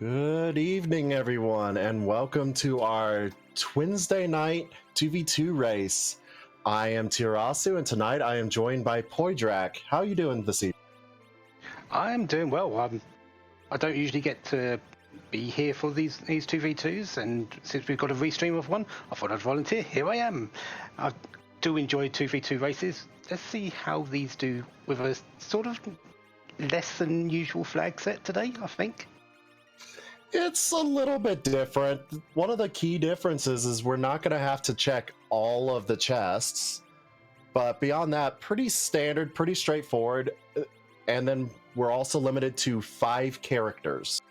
Good evening, everyone, and welcome to our Twinsday night 2v2 race. I am Tirasu, and tonight I am joined by Poydrak. How are you doing this evening? I'm doing well. I don't usually get to be here for these 2v2s, and since we've got a restream of one, I thought I'd volunteer. Here I am. I do enjoy 2v2 races. Let's see how these do with a sort of less than usual flag set today, I think. It's a little bit different. One of the key differences is we're not going to have to check all of the chests, but beyond that, pretty standard, pretty straightforward. And then we're also limited to 5 characters.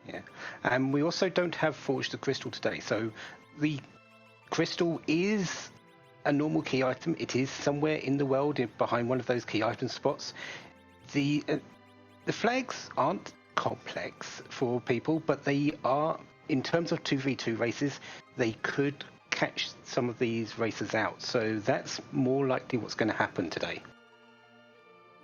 Yeah, and we also don't have Forge the Crystal today, so the crystal is a normal key item. It is somewhere in the world behind one of those key item spots. The flags aren't complex for people, but they are, in terms of 2v2 races, they could catch some of these races out. So that's more likely what's going to happen today.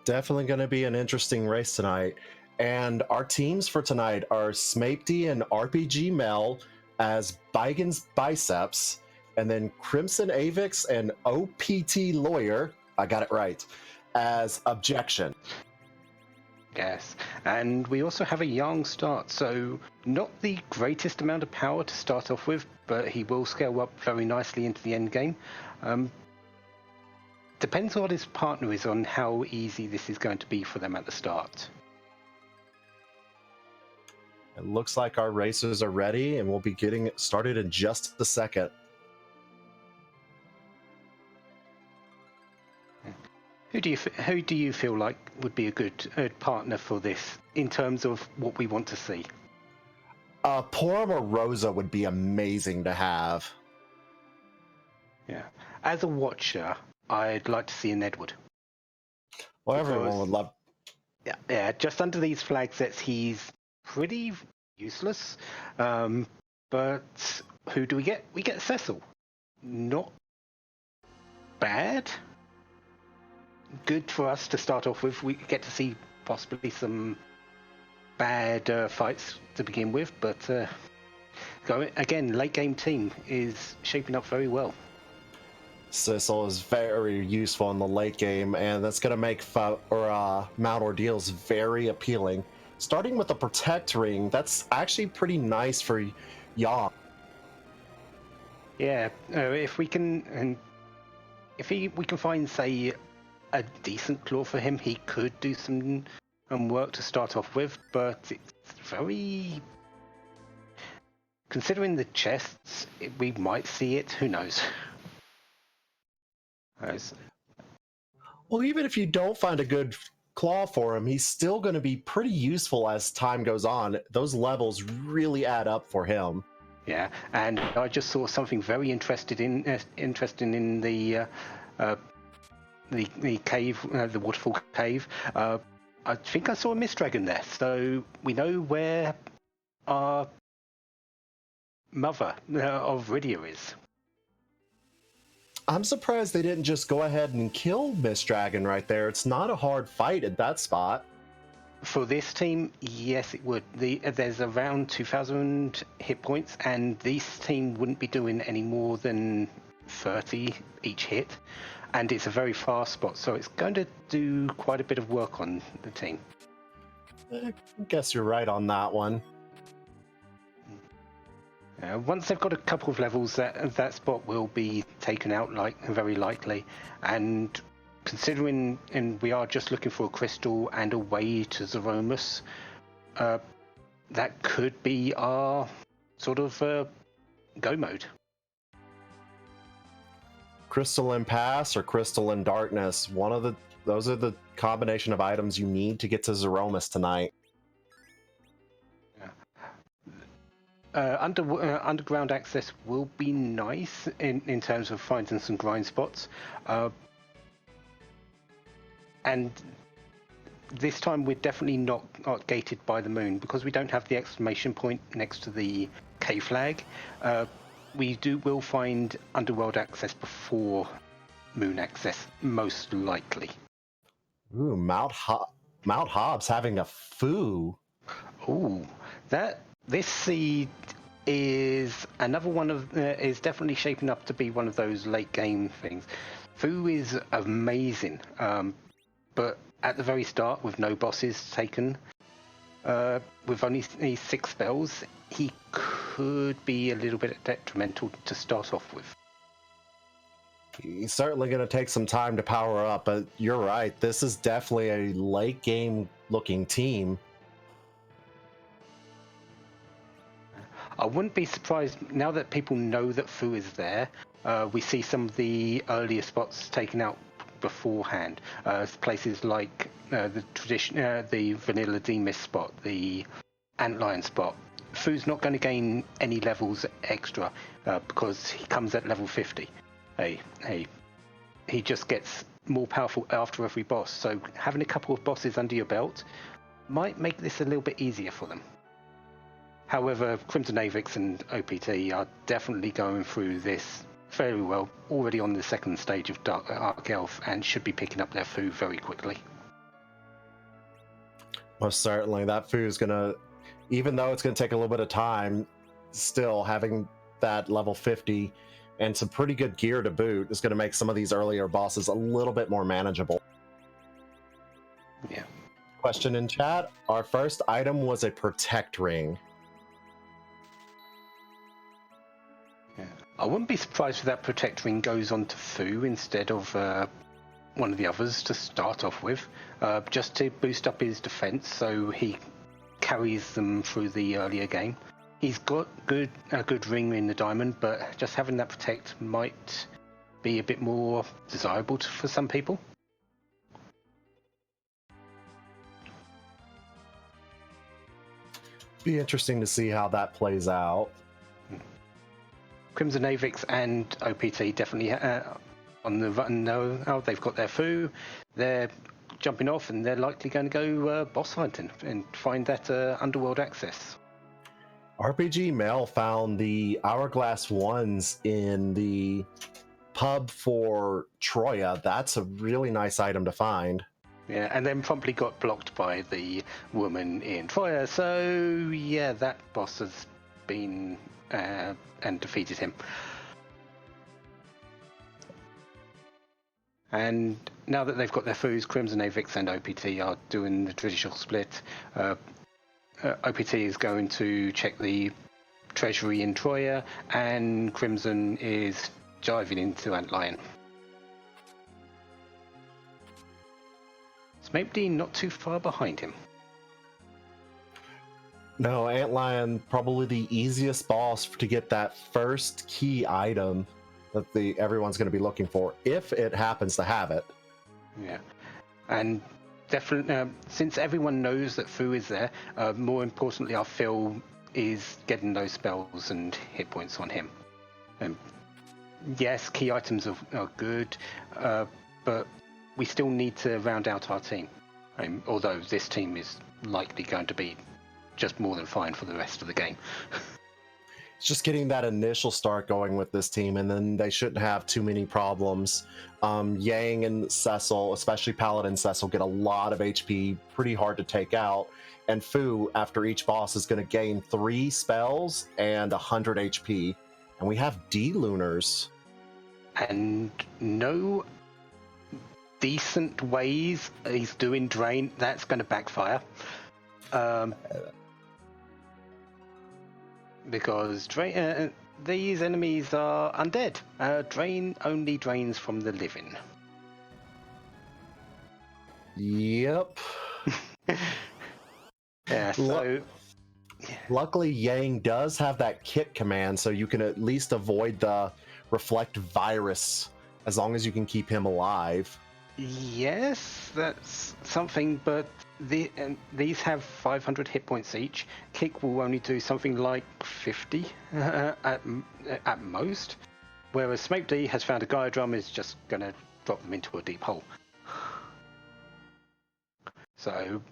Definitely going to be an interesting race tonight. And our teams for tonight are Smapety and RPG Mel as Bigan's Biceps, and then Crimson Avix and OPT Lawyer, I got it right, as Objection. Yes, and we also have a young start, so not the greatest amount of power to start off with, but he will scale up very nicely into the end game. Depends on what his partner is on how easy this is going to be for them at the start. It looks like our racers are ready, and we'll be getting started in just a second. Who do you feel like would be a good partner for this in terms of what we want to see? Porum or Rosa would be amazing to have. Yeah, as a watcher, I'd like to see an Edward. Well, everyone would love. Yeah. Just under these flag sets, he's pretty useless. But who do we get? We get Cecil. Not bad. Good for us to start off with. We get to see possibly some bad fights to begin with, but again, late game team is shaping up very well. Cecil is very useful in the late game, and that's going to make Mount Ordeals very appealing. Starting with the Protect Ring, that's actually pretty nice for Yang. Yeah, if we can, we can find, say, a decent claw for him, he could do some work to start off with, but it's very... Considering the chests, we might see it, who knows? Well, even if you don't find a good claw for him, he's still going to be pretty useful as time goes on. Those levels really add up for him. Yeah, and I just saw something very interesting in the cave, the waterfall cave. I think I saw a mist dragon there, so we know where our mother of Rydia is. I'm surprised they didn't just go ahead and kill Mist Dragon right there. It's not a hard fight at that spot. For this team, yes, it would. There's around 2,000 hit points, and this team wouldn't be doing any more than 30 each hit. And it's a very fast spot, so it's going to do quite a bit of work on the team. I guess you're right on that one. Once they've got a couple of levels, that spot will be taken out, very likely. And considering, we are just looking for a crystal and a way to Zeromus, that could be our sort of go mode. Crystal in Pass or Crystal in Darkness. Those are the combination of items you need to get to Zeromus tonight. Underground access will be nice in terms of finding some grind spots. And this time we're definitely not gated by the moon, because we don't have the exclamation point next to the K flag. We will find underworld access before moon access, most likely. Ooh, Mount Hobbs having a foo. Ooh, This seed is another one of is definitely shaping up to be one of those late game things. Fu is amazing, but at the very start, with no bosses taken, with only 6 spells, he could be a little bit detrimental to start off with. He's certainly going to take some time to power up, but you're right. This is definitely a late game looking team. I wouldn't be surprised now that people know that Fu is there. We see some of the earlier spots taken out beforehand. Places like the Vanilla Demis spot, the Antlion spot. Fu's not going to gain any levels extra because he comes at level 50. He just gets more powerful after every boss. So having a couple of bosses under your belt might make this a little bit easier for them. However, Crimson Avix and OPT are definitely going through this fairly well, already on the second stage of Arc Elf, and should be picking up their Fu very quickly. Most certainly, that Fu is going to, even though it's going to take a little bit of time, still having that level 50 and some pretty good gear to boot is going to make some of these earlier bosses a little bit more manageable. Yeah. Question in chat. Our first item was a Protect Ring. Yeah. I wouldn't be surprised if that Protect Ring goes on to Fu instead of one of the others to start off with, just to boost up his defense so he carries them through the earlier game. He's got a good ring in the diamond, but just having that protect might be a bit more desirable for some people. Be interesting to see how that plays out. Crimson Avix and OPT definitely on the run now. They've got their Fu. They're jumping off, and they're likely going to go boss hunting and find that underworld access. RPG Mel found the Hourglass ones in the pub for Troya. That's a really nice item to find. Yeah, and then promptly got blocked by the woman in Troya. So yeah, that boss has been and defeated him. And now that they've got their Fus, Crimson Avix and OPT are doing the traditional split. OPT is going to check the treasury in Troya, and Crimson is diving into Antlion. Smapedy not too far behind him. No, Antlion probably the easiest boss to get that first key item that everyone's going to be looking for, if it happens to have it. Yeah, and definitely, since everyone knows that Fu is there, more importantly, our Phil is getting those spells and hit points on him. Yes, key items are good, but we still need to round out our team. Although this team is likely going to be just more than fine for the rest of the game. It's just getting that initial start going with this team, and then they shouldn't have too many problems. Yang and Cecil, especially Paladin Cecil, get a lot of HP, pretty hard to take out. And Fu, after each boss, is going to gain 3 spells and 100 HP. And we have D-Lunars. And no decent ways he's doing Drain. That's going to backfire. Because these enemies are undead. Drain only drains from the living. Yep. Yeah, so... Luckily, Yang does have that kit command, so you can at least avoid the Reflect Virus as long as you can keep him alive. Yes, that's something, but these have 500 hit points each. Kick will only do something like 50 at most, whereas Smoke D has found a Gaia Drum is just going to drop them into a deep hole. So,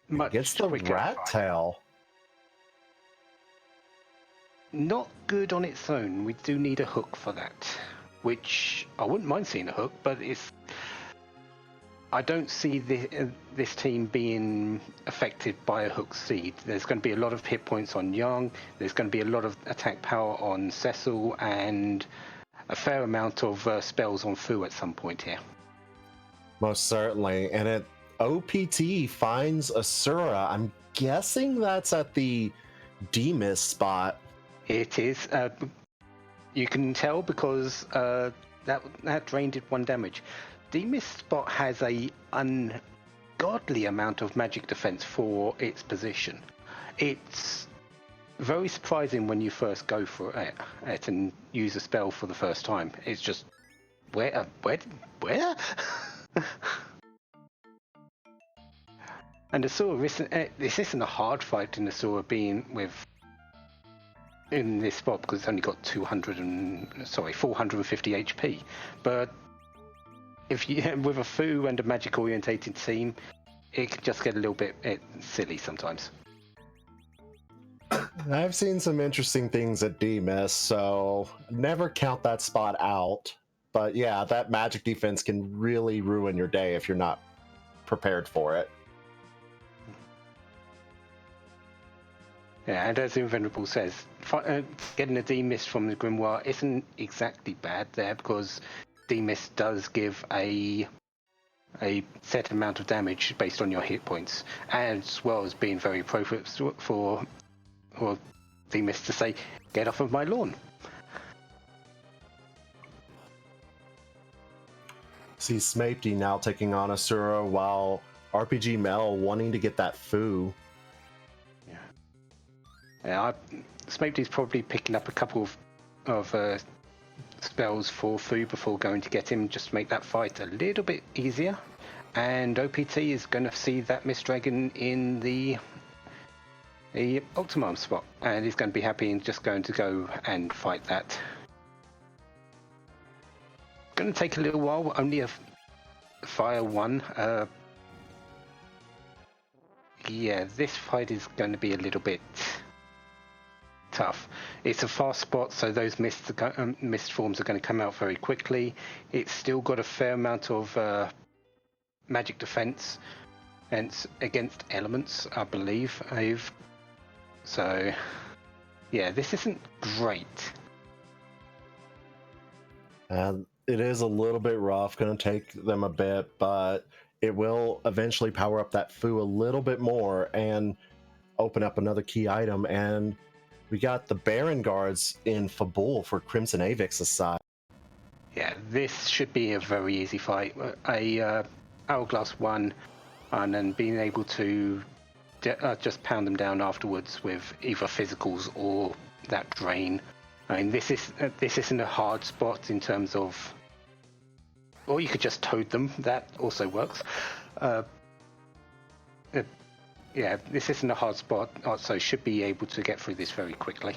much gets the Rat Tail. Not good on its own. We do need a hook for that, which I wouldn't mind seeing a hook, but it's I don't see this team being affected by a hook seed. There's going to be a lot of hit points on Young. There's going to be a lot of attack power on Cecil, and a fair amount of spells on Fu at some point here. Most certainly. And it OPT finds Asura. I'm guessing that's at the D-Miss spot. It is. You can tell because that drain did 1 damage. D-Miss spot has a ungodly amount of magic defense for its position. It's very surprising when you first go for it and use a spell for the first time. It's just where? And Asura this isn't a hard fight in Asura being in this spot because it's only got 450 HP. But if you with a Fu and a magic orientated team, it can just get a little bit silly sometimes. I've seen some interesting things at D-Miss, so never count that spot out. But yeah, that magic defense can really ruin your day if you're not prepared for it. Yeah, and as Invenerable says, getting a D-Miss from the Grimoire isn't exactly bad there because D-Miss does give a set amount of damage based on your hit points, as well as being very appropriate for D-Miss to say, "Get off of my lawn." See Smapty now taking on Asura while RPG Mel wanting to get that Fu. Yeah, Smapty's probably picking up a couple of spells for Fu before going to get him, just to make that fight a little bit easier. And OPT is going to see that Mist Dragon in the Ultimum spot, and he's going to be happy and just going to go and fight that. Going to take a little while, only a fire 1. Yeah, this fight is going to be a little bit tough. It's a fast spot, so those mist forms are going to come out very quickly. It's still got a fair amount of magic defense and against elements, I believe. So yeah, this isn't great. And it is a little bit rough, going to take them a bit, but it will eventually power up that Fu a little bit more and open up another key item. And we got the Baron Guards in Fabul for Crimson Avix's side. Yeah, this should be a very easy fight. A Hourglass 1, and then being able to just pound them down afterwards with either physicals or that drain. I mean, this isn't a hard spot in terms of, or you could just toad them. That also works. Yeah, this isn't a hard spot, so should be able to get through this very quickly.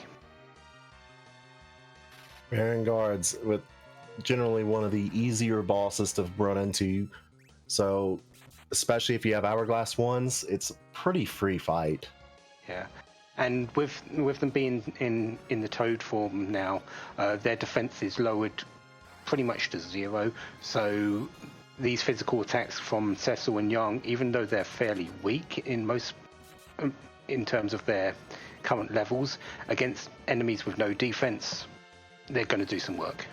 Baron Guards with generally one of the easier bosses to run into, so especially if you have Hourglass 1s, it's a pretty free fight. Yeah, and with them being in the Toad form now, their defense is lowered pretty much to 0. So these physical attacks from Cecil and Young, even though they're fairly weak in terms of their current levels, against enemies with no defense, they're going to do some work.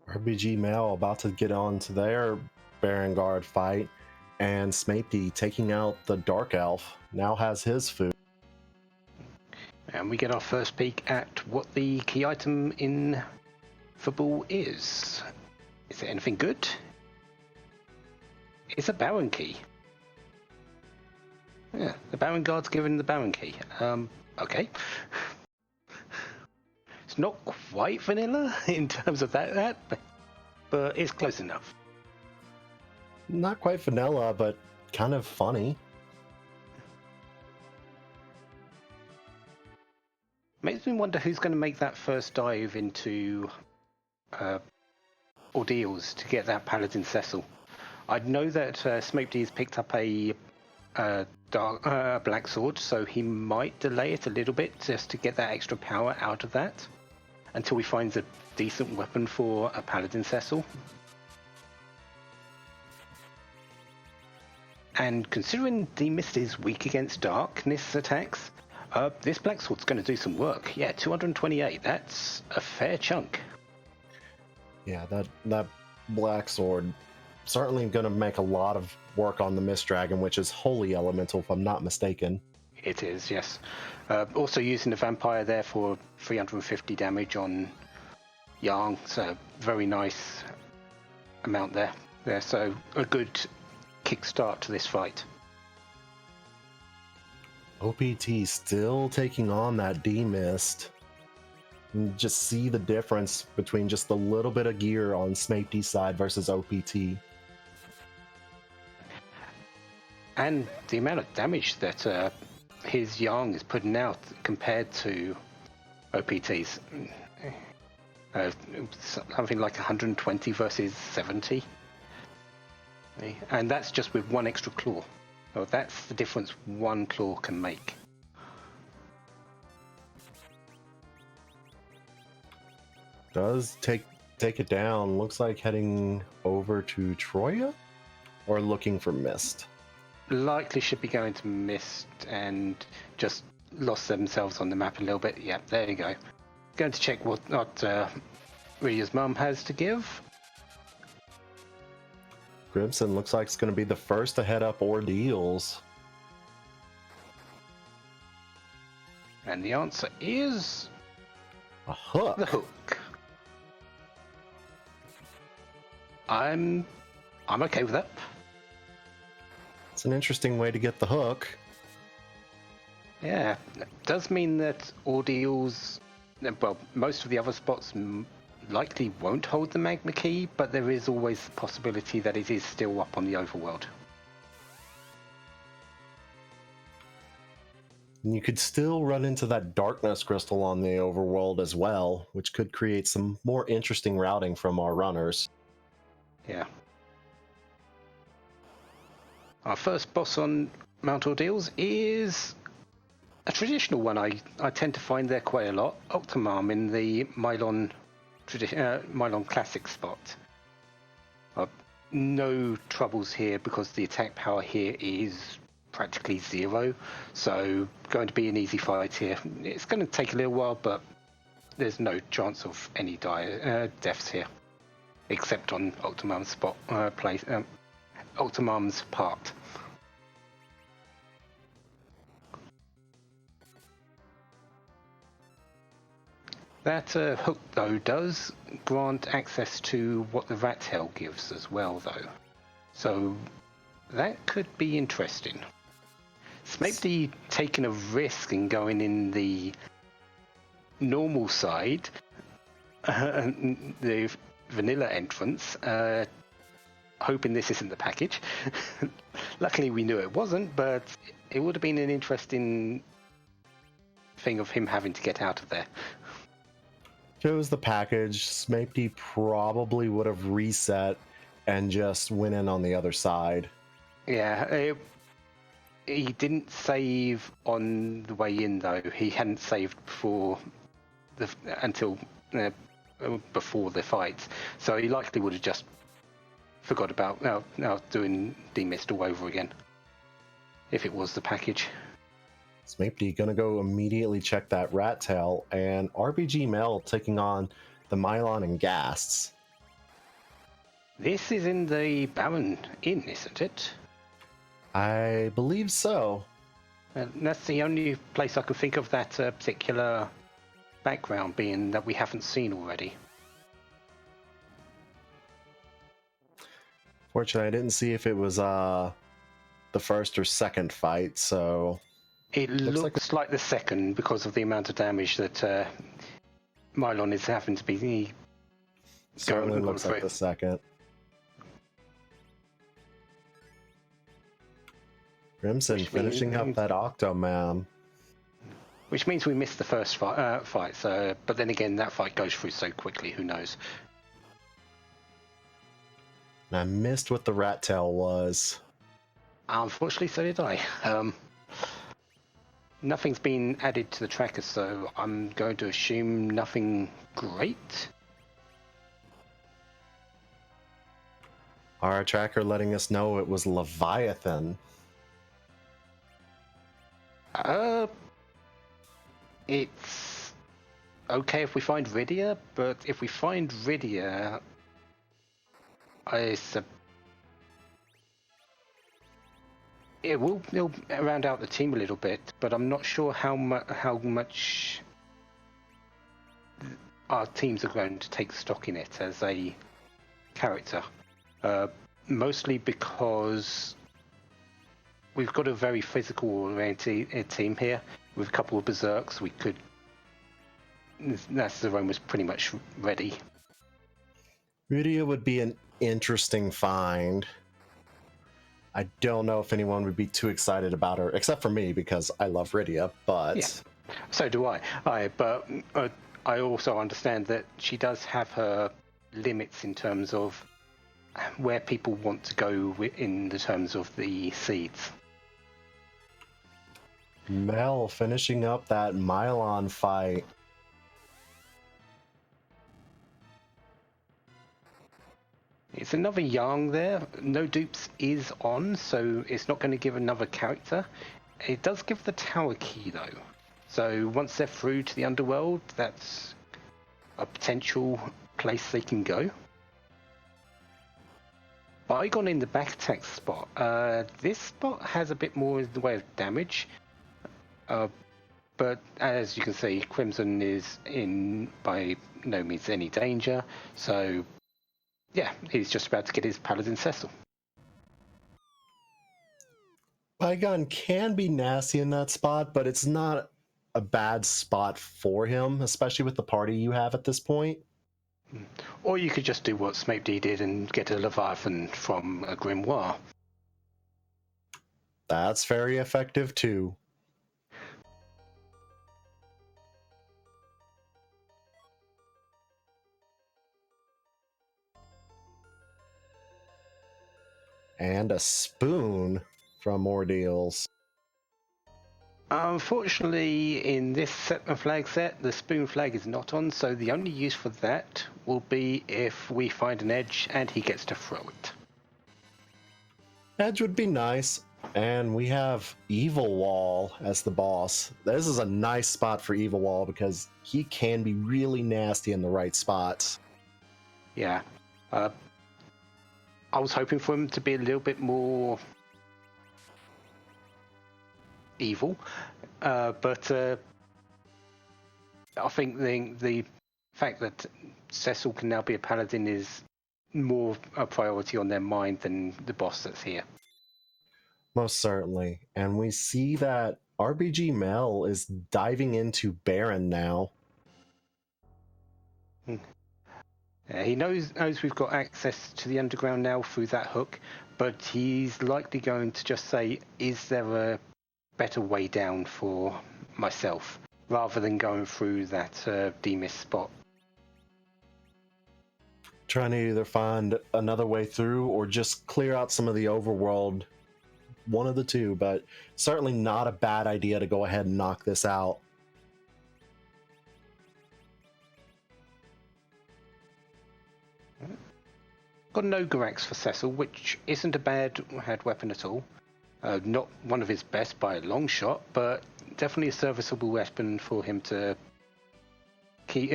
RPG Mel about to get on to their Baron Guard fight, and Smapty taking out the Dark Elf now has his food. And we get our first peek at what the key item in Fabul is. Is it anything good? It's a Baron key. Yeah, the Baron Guard's given the Baron key. Okay. It's not quite vanilla in terms of that, but it's close enough. Not quite vanilla, but kind of funny. Makes me wonder who's going to make that first dive into ordeals to get that Paladin Cecil. I know that Smoked has picked up a Black Sword, so he might delay it a little bit just to get that extra power out of that until he finds a decent weapon for a Paladin Cecil. And considering the Mist is weak against darkness attacks, this Black Sword's going to do some work. Yeah, 228, that's a fair chunk. Yeah, that Black Sword certainly going to make a lot of work on the Mist Dragon, which is Holy Elemental, if I'm not mistaken. It is, yes. Also using the Vampire there for 350 damage on Yang, so very nice amount there. So a good kickstart to this fight. OPT still taking on that D-Mist. And just see the difference between just a little bit of gear on Snape D's side versus OPT. And the amount of damage that his Yang is putting out compared to OPT's. Something like 120 versus 70. And that's just with one extra claw. So that's the difference one claw can make. Does take it down. Looks like heading over to Troya? Or looking for Mist? Likely should be going to Mist and just lost themselves on the map a little bit. Yeah, there you go. Going to check what Ria's mum has to give. Crimson looks like it's going to be the first to head up Ordeals. And the answer is... a hook. The hook. I'm okay with that. It's an interesting way to get the hook. Yeah, it does mean that Ordeals, well, most of the other spots likely won't hold the Magma Key, but there is always the possibility that it is still up on the overworld. And you could still run into that darkness crystal on the overworld as well, which could create some more interesting routing from our runners. Yeah. Our first boss on Mount Ordeals is a traditional one. I tend to find there quite a lot. Octomam in the Mylon Classic spot. No troubles here because the attack power here is practically zero, so going to be an easy fight here. It's going to take a little while, but there's no chance of any deaths here, except on Octomam's Octomam's part. That hook, though, does grant access to what the rat tail gives as well, though. So that could be interesting. Snape taking a risk and going in the normal side, the vanilla entrance, hoping this isn't the package. Luckily we knew it wasn't, but it would have been an interesting thing of him having to get out of there. If it was the package, Snape probably would have reset and just went in on the other side. Yeah, he didn't save on the way in, though. He hadn't saved until before the fight, so he likely would have just forgot about now doing D-Mist all over again if it was the package. Snape gonna go immediately check that rat tail, and RPG Mel taking on the Mylon and Ghasts. This is in the Baron Inn, isn't it? I believe so. That's the only place I can think of that particular background being that we haven't seen already. Fortunately, I didn't see if it was the first or second fight, so... It looks like the second because of the amount of damage that Mylon is having to be... Certainly looks like the second. Crimson finishing up that Octomam. Which means we missed the first fight, so, but then again, that fight goes through so quickly, who knows? And I missed what the rat tail was. Unfortunately, so did I. Nothing's been added to the tracker, so I'm going to assume nothing great. Our tracker letting us know it was Leviathan. It's okay if we find Rydia, but if we find Rydia, it'll round out the team a little bit, but I'm not sure how much our teams are going to take stock in it as a character. Mostly because we've got a very physical oriented team here with a couple of berserks. That's the run was pretty much ready. Rydia would be an interesting find. I don't know if anyone would be too excited about her, except for me because I love Rydia. But yeah, so do I. But I also understand that she does have her limits in terms of where people want to go in the terms of the seeds. Mel finishing up that Mylon fight. It's another Yang there. No dupes is on, so it's not going to give another character. It does give the tower key though. So once they're through to the underworld, that's a potential place they can go. Bygone in the back attack spot. This spot has a bit more in the way of damage. But as you can see, Crimson is in by no means any danger. So yeah, he's just about to get his Paladin Cecil. Bygone can be nasty in that spot, but it's not a bad spot for him, especially with the party you have at this point. Or you could just do what Smape D did and get a Leviathan from a Grimoire. That's very effective too. And a spoon from Ordeals. Unfortunately, in this flag set, the spoon flag is not on, so the only use for that will be if we find an edge and he gets to throw it. Edge would be nice. And we have Evil Wall as the boss. This is a nice spot for Evil Wall because he can be really nasty in the right spots. Yeah. I was hoping for him to be a little bit more evil, but I think the fact that Cecil can now be a paladin is more a priority on their mind than the boss that's here. Most certainly. And we see that RBG Mel is diving into Baron now. He knows we've got access to the underground now through that hook, but he's likely going to just say, is there a better way down for myself, rather than going through that Demis spot. Trying to either find another way through or just clear out some of the overworld. One of the two, but certainly not a bad idea to go ahead and knock this out. Got an Ogre Axe for Cecil, which isn't a bad weapon at all. Not one of his best by a long shot, but definitely a serviceable weapon for him to keep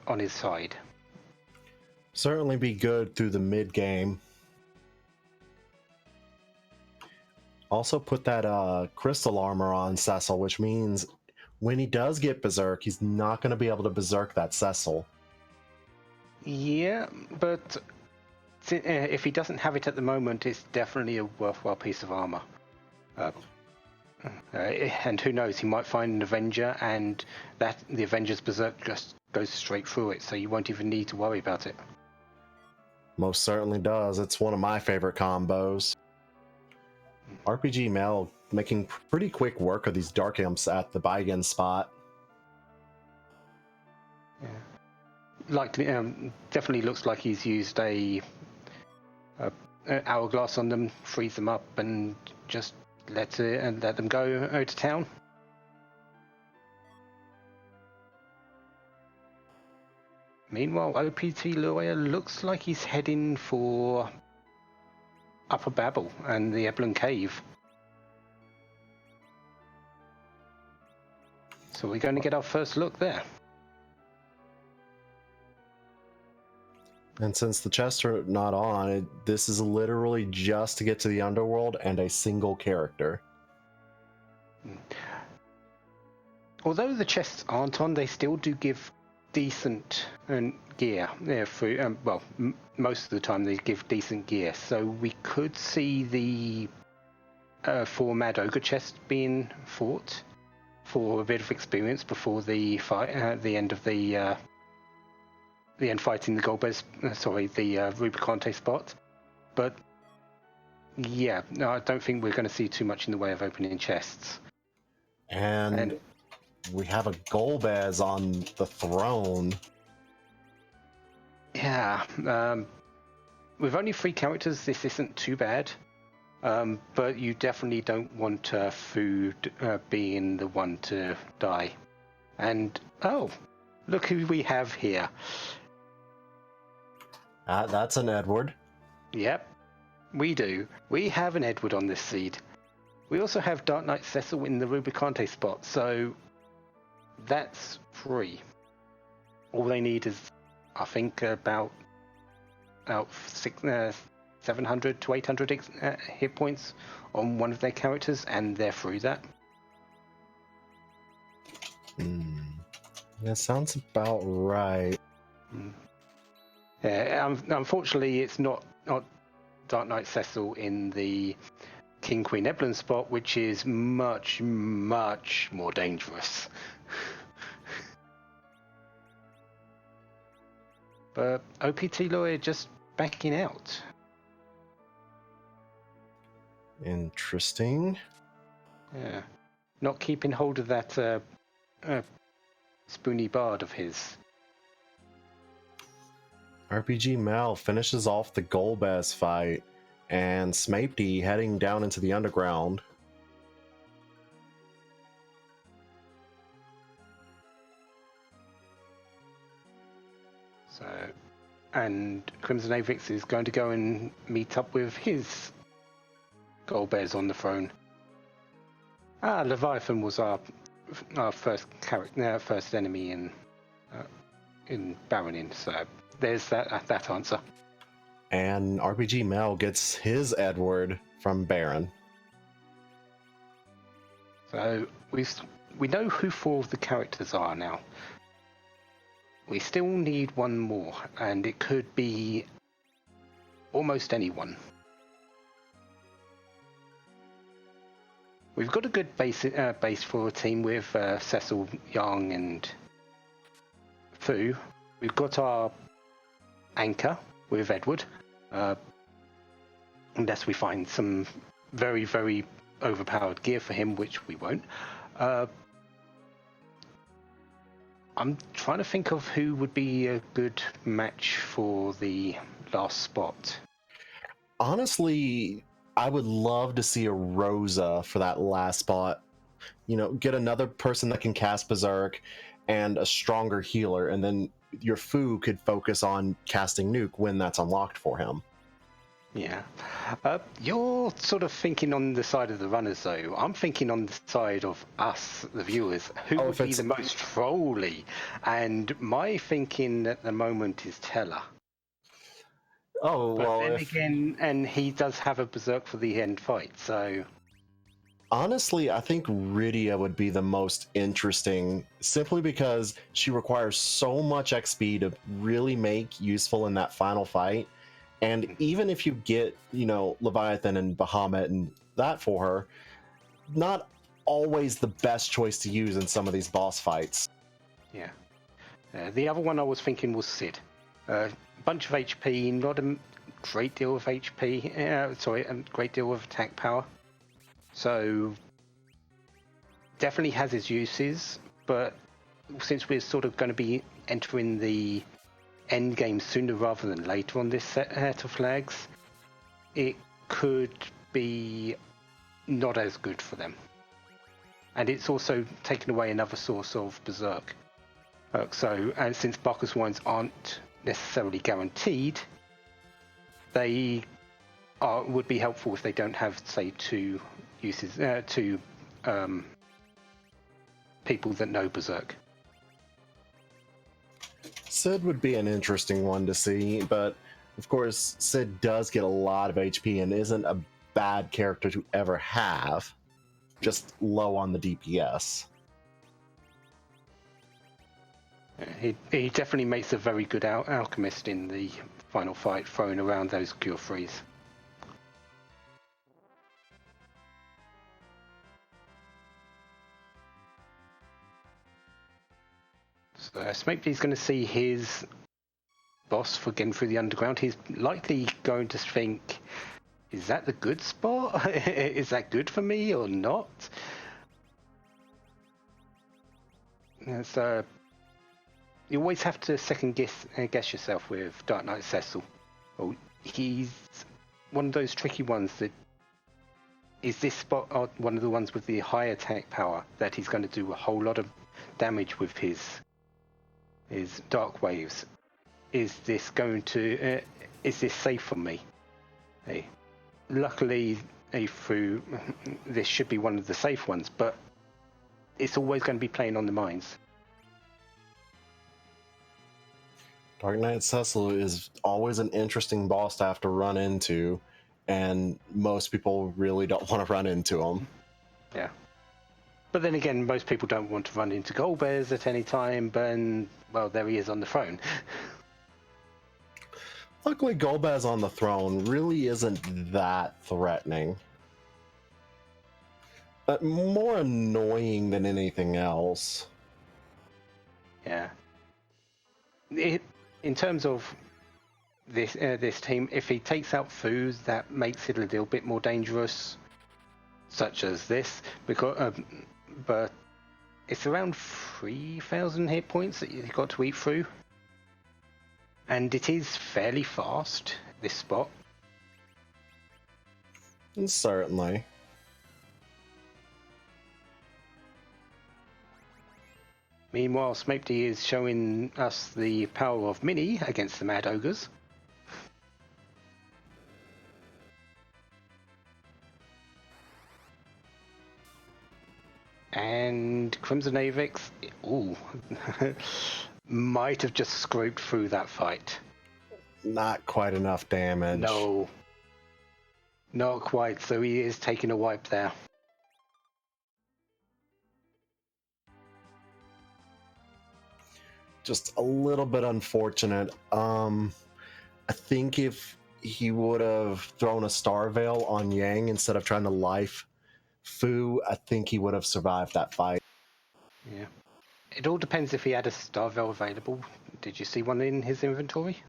on his side. Certainly be good through the mid game. Also put that crystal armor on Cecil, which means when he does get Berserk, he's not going to be able to Berserk that Cecil. Yeah, but if he doesn't have it at the moment, it's definitely a worthwhile piece of armor. And who knows, he might find an Avenger, and that the Avenger's Berserk just goes straight through it, so you won't even need to worry about it. Most certainly does. It's one of my favorite combos. RPG Mel making pretty quick work of these Dark Imps at the Bygone spot. Yeah. Definitely looks like he's used a hourglass on them, freeze them up, and just let them go out to town. Meanwhile, OPT Lawyer looks like he's heading for Upper Babel and the Eblin Cave. So we're going to get our first look there. And since the chests are not on, this is literally just to get to the underworld and a single character. Although the chests aren't on, they still do give decent gear. Yeah, for most of the time they give decent gear. So we could see the 4 Mad Ogre chests being fought for a bit of experience before the fight, the end of the end fighting the Golbez, the Rubicante spot. But yeah, no, I don't think we're going to see too much in the way of opening chests. And we have a Golbez on the throne. Yeah, with only 3 characters, this isn't too bad. But you definitely don't want food being the one to die. And look who we have here. That's an Edward. Yep, we do. We have an Edward on this seed. We also have Dark Knight Cecil in the Rubicante spot, so that's 3. All they need is, I think, about 700 to 800 hit points on one of their characters, and they're through that. That sounds about right. Yeah, unfortunately, it's not Dark Knight Cecil in the King Queen Eblin spot, which is much, much more dangerous. But OPT Lawyer just backing out. Interesting. Yeah, not keeping hold of that spoony bard of his. RPG Mel finishes off the Golbez fight, and Smapty heading down into the underground. So, and Crimson Avix is going to go and meet up with his Golbez on the throne. Leviathan was our first character, first enemy in Baronin. So there's that answer. And RPG Mel gets his Edward from Baron. So we know who 4 of the characters are now. We still need one more, and it could be almost anyone. We've got a good base for a team with Cecil, Young, and Fu. We've got our anchor with Edward, unless we find some very, very overpowered gear for him, which we won't. I'm trying to think of who would be a good match for the last spot. Honestly, I would love to see a Rosa for that last spot. You know, get another person that can cast Berserk and a stronger healer, and then your Fu could focus on casting Nuke when that's unlocked for him. Yeah. You're sort of thinking on the side of the runners, though. I'm thinking on the side of us, the viewers. Who would be the most trolly? And my thinking at the moment is Teller. Oh, but well, then again, and he does have a Berserk for the end fight, so... Honestly, I think Rydia would be the most interesting, simply because she requires so much XP to really make useful in that final fight. And even if you get, Leviathan and Bahamut and that for her, not always the best choice to use in some of these boss fights. Yeah. The other one I was thinking was Sid. Bunch of HP, not a great deal of HP, a great deal of attack power. So, definitely has his uses, but since we're sort of going to be entering the end game sooner rather than later on this set of flags, it could be not as good for them. And it's also taken away another source of Berserk. And since Bacchus wines aren't necessarily guaranteed, they would be helpful if they don't have, say, two people that know Berserk. Sid would be an interesting one to see, but of course, Sid does get a lot of HP and isn't a bad character to ever have, just low on the DPS. He definitely makes a very good alchemist in the final fight, throwing around those cure frees. So Smokey's going to see his boss for getting through the underground. He's likely going to think, is that the good spot? Is that good for me or not? So you always have to second guess yourself with Dark Knight Cecil. Oh, he's one of those tricky ones. That is this spot one of the ones with the high attack power that he's going to do a whole lot of damage with his dark waves. Is this going to? Is this safe for me? Hey, luckily, through this should be one of the safe ones, but it's always going to be playing on the minds. Dark Knight Cecil is always an interesting boss to have to run into, and most people really don't want to run into him. Yeah. But then again, most people don't want to run into Golbez at any time, but, well, there he is on the throne. Luckily, Golbez on the throne really isn't that threatening. But more annoying than anything else. Yeah. In terms of this team, if he takes out foods, that makes it a little bit more dangerous, such as this, because but it's around 3,000 hit points that you've got to eat through, and it is fairly fast, this spot. Certainly. Meanwhile, Smokey is showing us the power of Mini against the Mad Ogres. And Crimson Avix, might have just scraped through that fight. Not quite enough damage. No, not quite. So he is taking a wipe there. Just a little bit unfortunate. I think if he would have thrown a Star Veil on Yang instead of trying to life Fu, I think he would have survived that fight. Yeah. It all depends if he had a Star Veil available. Did you see one in his inventory?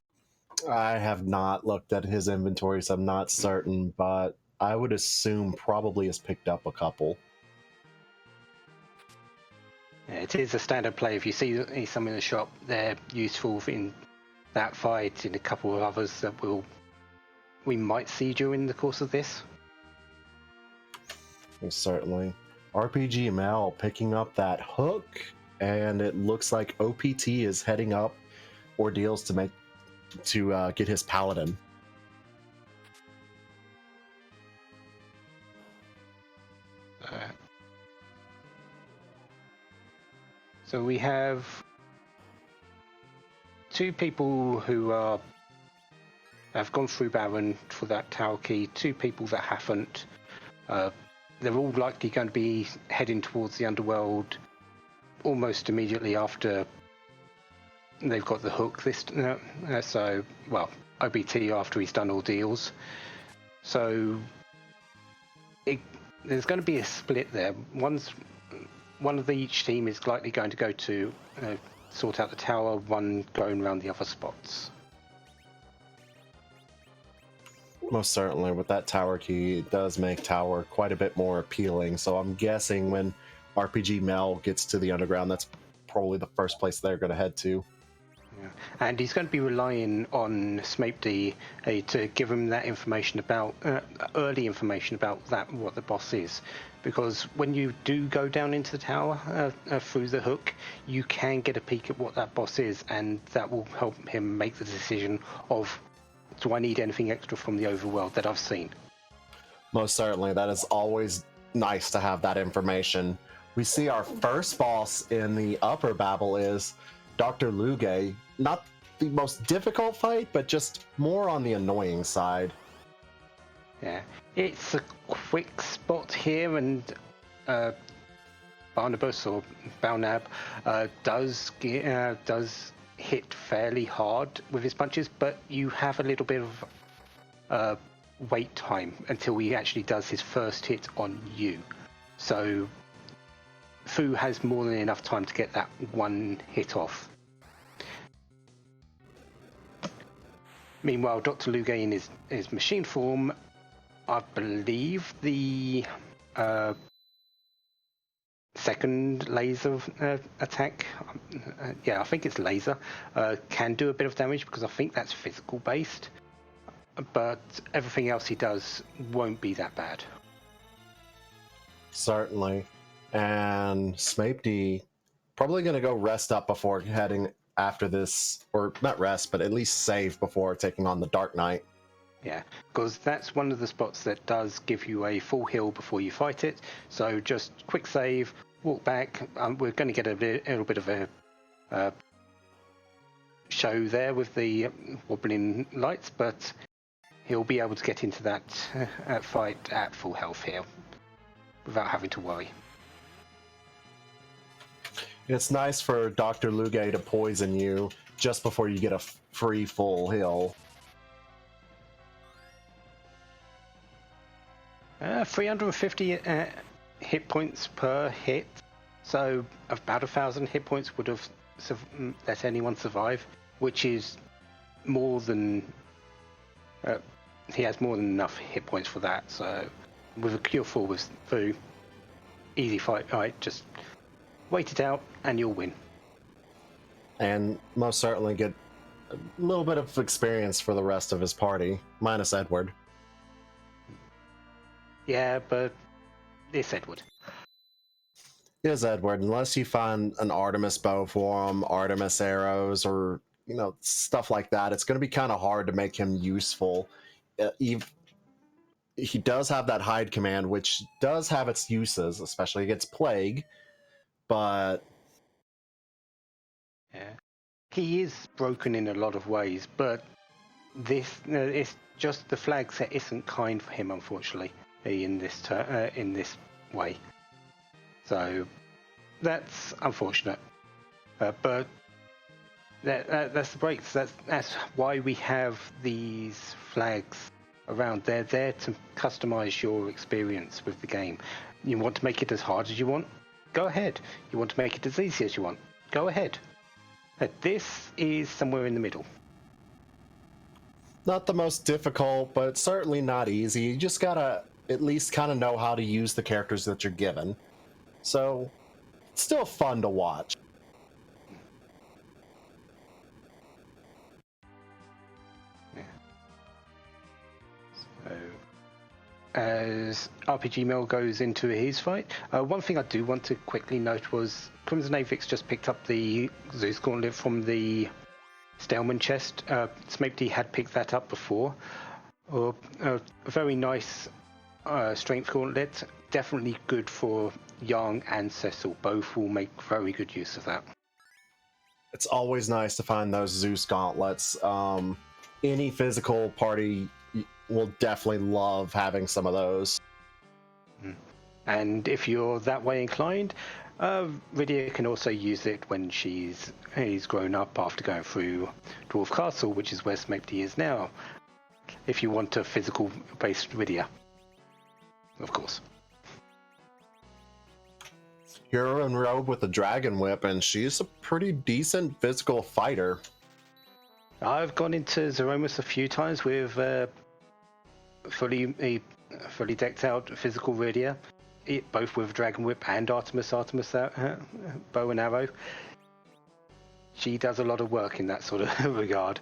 I have not looked at his inventory, so I'm not certain, but I would assume probably has picked up a couple. Yeah, it is a standard play. If you see some in the shop, they're useful in that fight, in a couple of others that we might see during the course of this. Certainly. RPG Mel picking up that hook, and it looks like OPT is heading up ordeals to get his paladin. So we have two people who have gone through Baron for that tower key, two people that haven't. They're all likely going to be heading towards the underworld almost immediately after they've got the hook. OBT after he's done ordeals. So there's going to be a split there. One of each team is likely going to go to sort out the tower, one going around the other spots. Most certainly, with that tower key, it does make tower quite a bit more appealing. So I'm guessing when RPG Mel gets to the underground, that's probably the first place they're going to head to. Yeah. And he's going to be relying on Smapedy to give him that information about early information about what the boss is, because when you do go down into the tower through the hook, you can get a peek at what that boss is, and that will help him make the decision of, do I need anything extra from the overworld that I've seen? Most certainly, that is always nice to have that information. We see our first boss in the upper Babel is Dr. Luge. Not the most difficult fight, but just more on the annoying side. Yeah, it's a quick spot here, and Barnabas or Balnab does hit fairly hard with his punches, but you have a little bit of wait time until he actually does his first hit on you. So Fu has more than enough time to get that one hit off. Meanwhile, Dr. Luge in his machine form, I believe the second laser attack, yeah, I think it's laser, can do a bit of damage, because I think that's physical based, but everything else he does won't be that bad. Certainly. And Smapedy probably going to go rest up before heading after this, or not rest, but at least save before taking on the Dark Knight. Yeah, because that's one of the spots that does give you a full heal before you fight it. So just quick save, walk back. We're going to get a little bit of a show there with the wobbling lights, but he'll be able to get into that fight at full health here without having to worry. It's nice for Dr. Luge to poison you just before you get a free full heal. 350 hit points per hit, so about 1,000 hit points would have let anyone survive, which is more than he has more than enough hit points for that. So with a cure 4 with Fu, easy fight. Right, just wait it out and you'll win. And most certainly get a little bit of experience for the rest of his party, minus Edward. Yeah, but it's Edward. It is Edward, unless you find an Artemis bow for him, Artemis arrows, or stuff like that. It's going to be kind of hard to make him useful. He does have that hide command, which does have its uses, especially against plague, but Yeah, he is broken in a lot of ways, but this it's just the flag set isn't kind for him, unfortunately, in this way. So that's unfortunate, but that's the breaks. That's why we have these flags around. They're there to customize your experience with the game. You want to make it as hard as you want? Go ahead. You want to make it as easy as you want? Go ahead. This is somewhere in the middle. not the most difficult, but certainly not easy. You just gotta at least kind of know how to use the characters that you're given. So, it's still fun to watch. As RPG Mel goes into his fight, one thing I do want to quickly note was Crimson Avix just picked up the Zeus Gauntlet from the Staleman chest. Smapedy had picked that up before. A very nice strength gauntlet, definitely good for Yang and Cecil. Both will make very good use of that. It's always nice to find those Zeus gauntlets. Any physical party will definitely love having some of those. And if you're that way inclined, Rydia can also use it when he's grown up after going through Dwarf Castle, which is where Smapedy is now. If you want a physical-based Rydia, of course. You're in robe with a dragon whip, and she's a pretty decent physical fighter. I've gone into Zeromus a few times with fully decked out physical Rydia, both with Dragon Whip and Artemis bow and arrow. She does a lot of work in that sort of regard.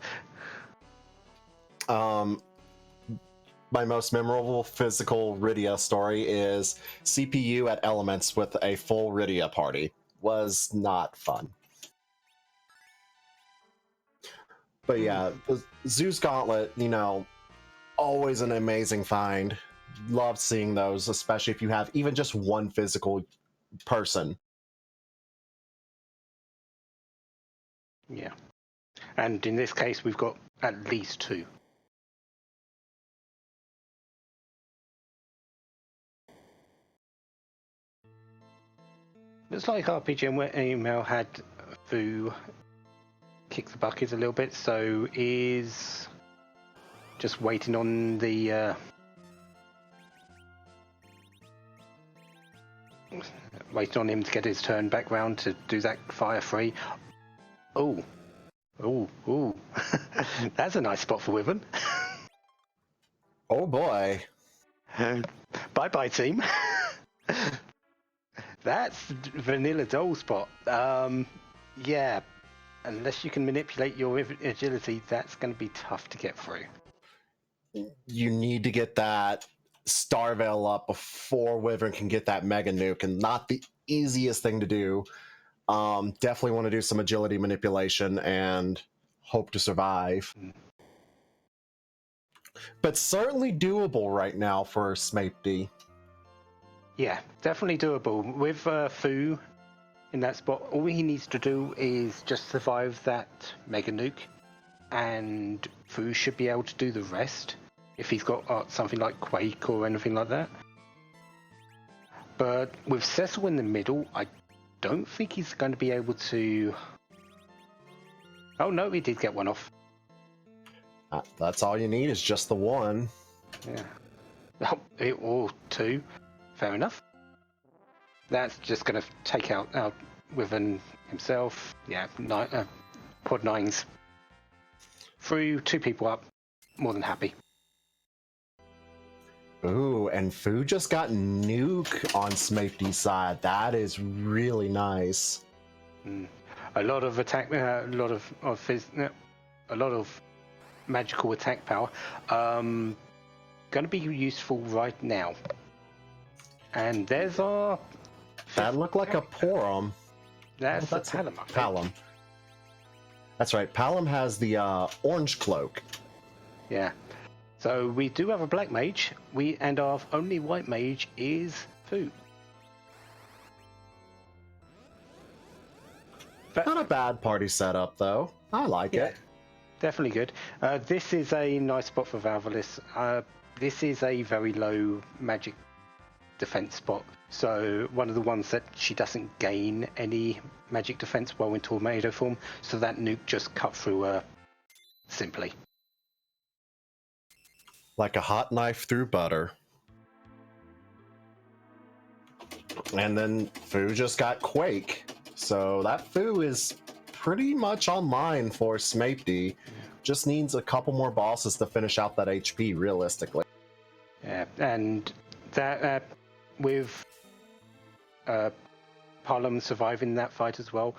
My most memorable physical Rydia story is CPU at Elements with a full Rydia party. Was not fun. But yeah, the Zeus Gauntlet, always an amazing find. Love seeing those, especially if you have even just one physical person. Yeah. And in this case, we've got at least 2. Looks like RPG email had Fu kick the bucket a little bit, so is just waiting on the waiting on him to get his turn back round to do that fire free. Oh, that's a nice spot for Wyvern. Oh boy. Bye bye, team. That's vanilla doll spot. Yeah, unless you can manipulate your agility, that's going to be tough to get through. You need to get that Star Veil up before Wyvern can get that Mega Nuke, and not the easiest thing to do. Definitely want to do some agility manipulation and hope to survive. But certainly doable right now for Smapey. Yeah, definitely doable. With Fu in that spot, all he needs to do is just survive that Mega Nuke, and Fu should be able to do the rest if he's got something like Quake or anything like that. But with Cecil in the middle, I don't think he's going to be able to... Oh no, he did get one off. That's all you need is just the one. Yeah. Or 2. Fair enough. That's just going to take out Wyvern himself. Yeah, quad 9s. Through 2 people up. More than happy. Ooh, and Fu just got nuke on Smapey's side. That is really nice. A lot of attack, a lot of magical attack power. Going to be useful right now. And there's our... That looked like a Porum. That's Palom. Palom. That's right. Palom has the orange cloak. Yeah. So we do have a black mage. And our only white mage is Fu. Not a bad party setup, though. I like it. Definitely good. This is a nice spot for Valvalis. This is a very low magic defense spot. So one of the ones that she doesn't gain any magic defense while in tornado form. So that nuke just cut through her simply. Like a hot knife through butter. And then Fu just got Quake. So that Fu is pretty much online for Smapey. Just needs a couple more bosses to finish out that HP, realistically. Yeah, and that with Palom surviving that fight as well,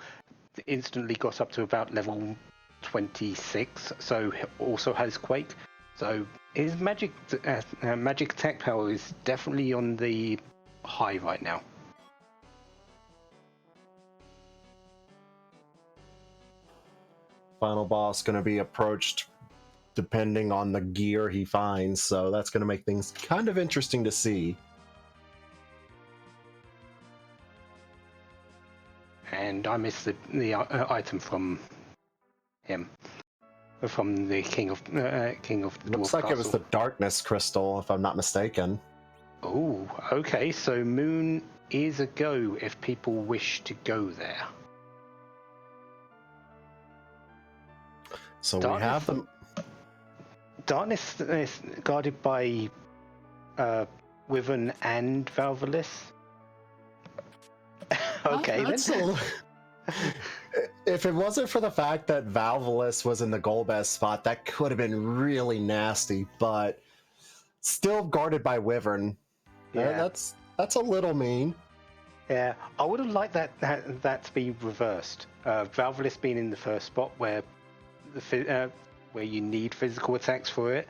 instantly got up to about level 26, so also has Quake. So his magic attack power is definitely on the high right now. Final boss going to be approached depending on the gear he finds, so that's going to make things kind of interesting to see. And I missed the item from him, from the King of the Looks like Dwarf it was the Darkness Crystal, if I'm not mistaken. Oh, okay. So Moon is a go if people wish to go there. So we have them. Darkness is guarded by Wyvern and Valvalis. Okay, then. If it wasn't for the fact that Valvalis was in the Golbez spot, that could have been really nasty, but still guarded by Wyvern. Yeah. That's a little mean. Yeah, I would have liked that to be reversed. Valveless being in the first spot where where you need physical attacks for it,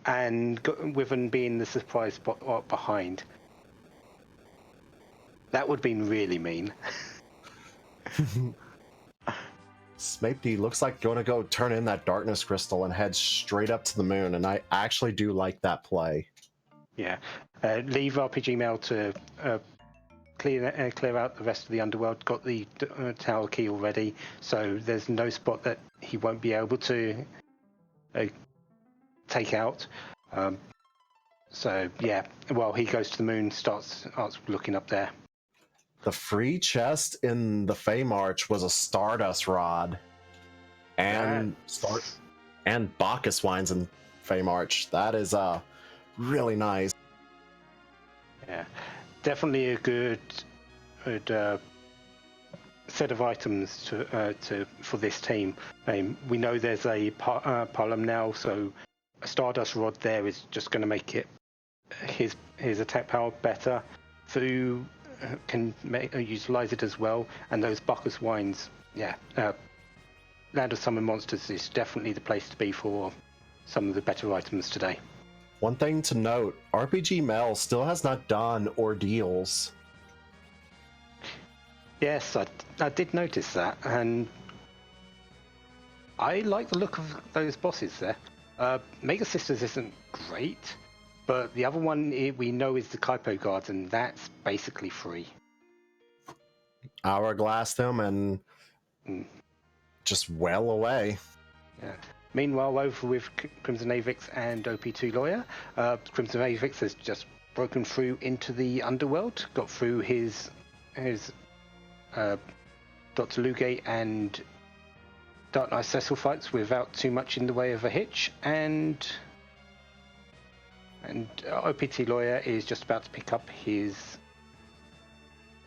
and Wyvern being the surprise spot behind. That would have been really mean. Smapety looks like going to go turn in that darkness crystal and head straight up to the moon, and I actually do like that play. Yeah, leave RPG Mail to clear out the rest of the underworld. Got the tower key already, so there's no spot that he won't be able to take out. So yeah, while he goes to the moon, starts looking up there. The free chest in the Fey March was a Stardust Rod, and Bacchus wines in Fey March. That is really nice. Yeah, definitely a good set of items for this team. We know there's a Palom now, so a Stardust Rod there is just going to make it his attack power better. Fu can utilize it as well, and those Bacchus wines, yeah. Land of Summon Monsters is definitely the place to be for some of the better items today. One thing to note, RPG Mel still has not done ordeals. Yes, I did notice that, and I like the look of those bosses there. Mega Sisters isn't great, but the other one we know is the Kaipo Guards, and that's basically free. Hourglass them and just well away. Yeah. Meanwhile, over with Crimson Avix and OP2 Lawyer, Crimson Avix has just broken through into the underworld, got through his Dr. Lugate and Dark Knight Cecil fights without too much in the way of a hitch, and OPT Lawyer is just about to pick up his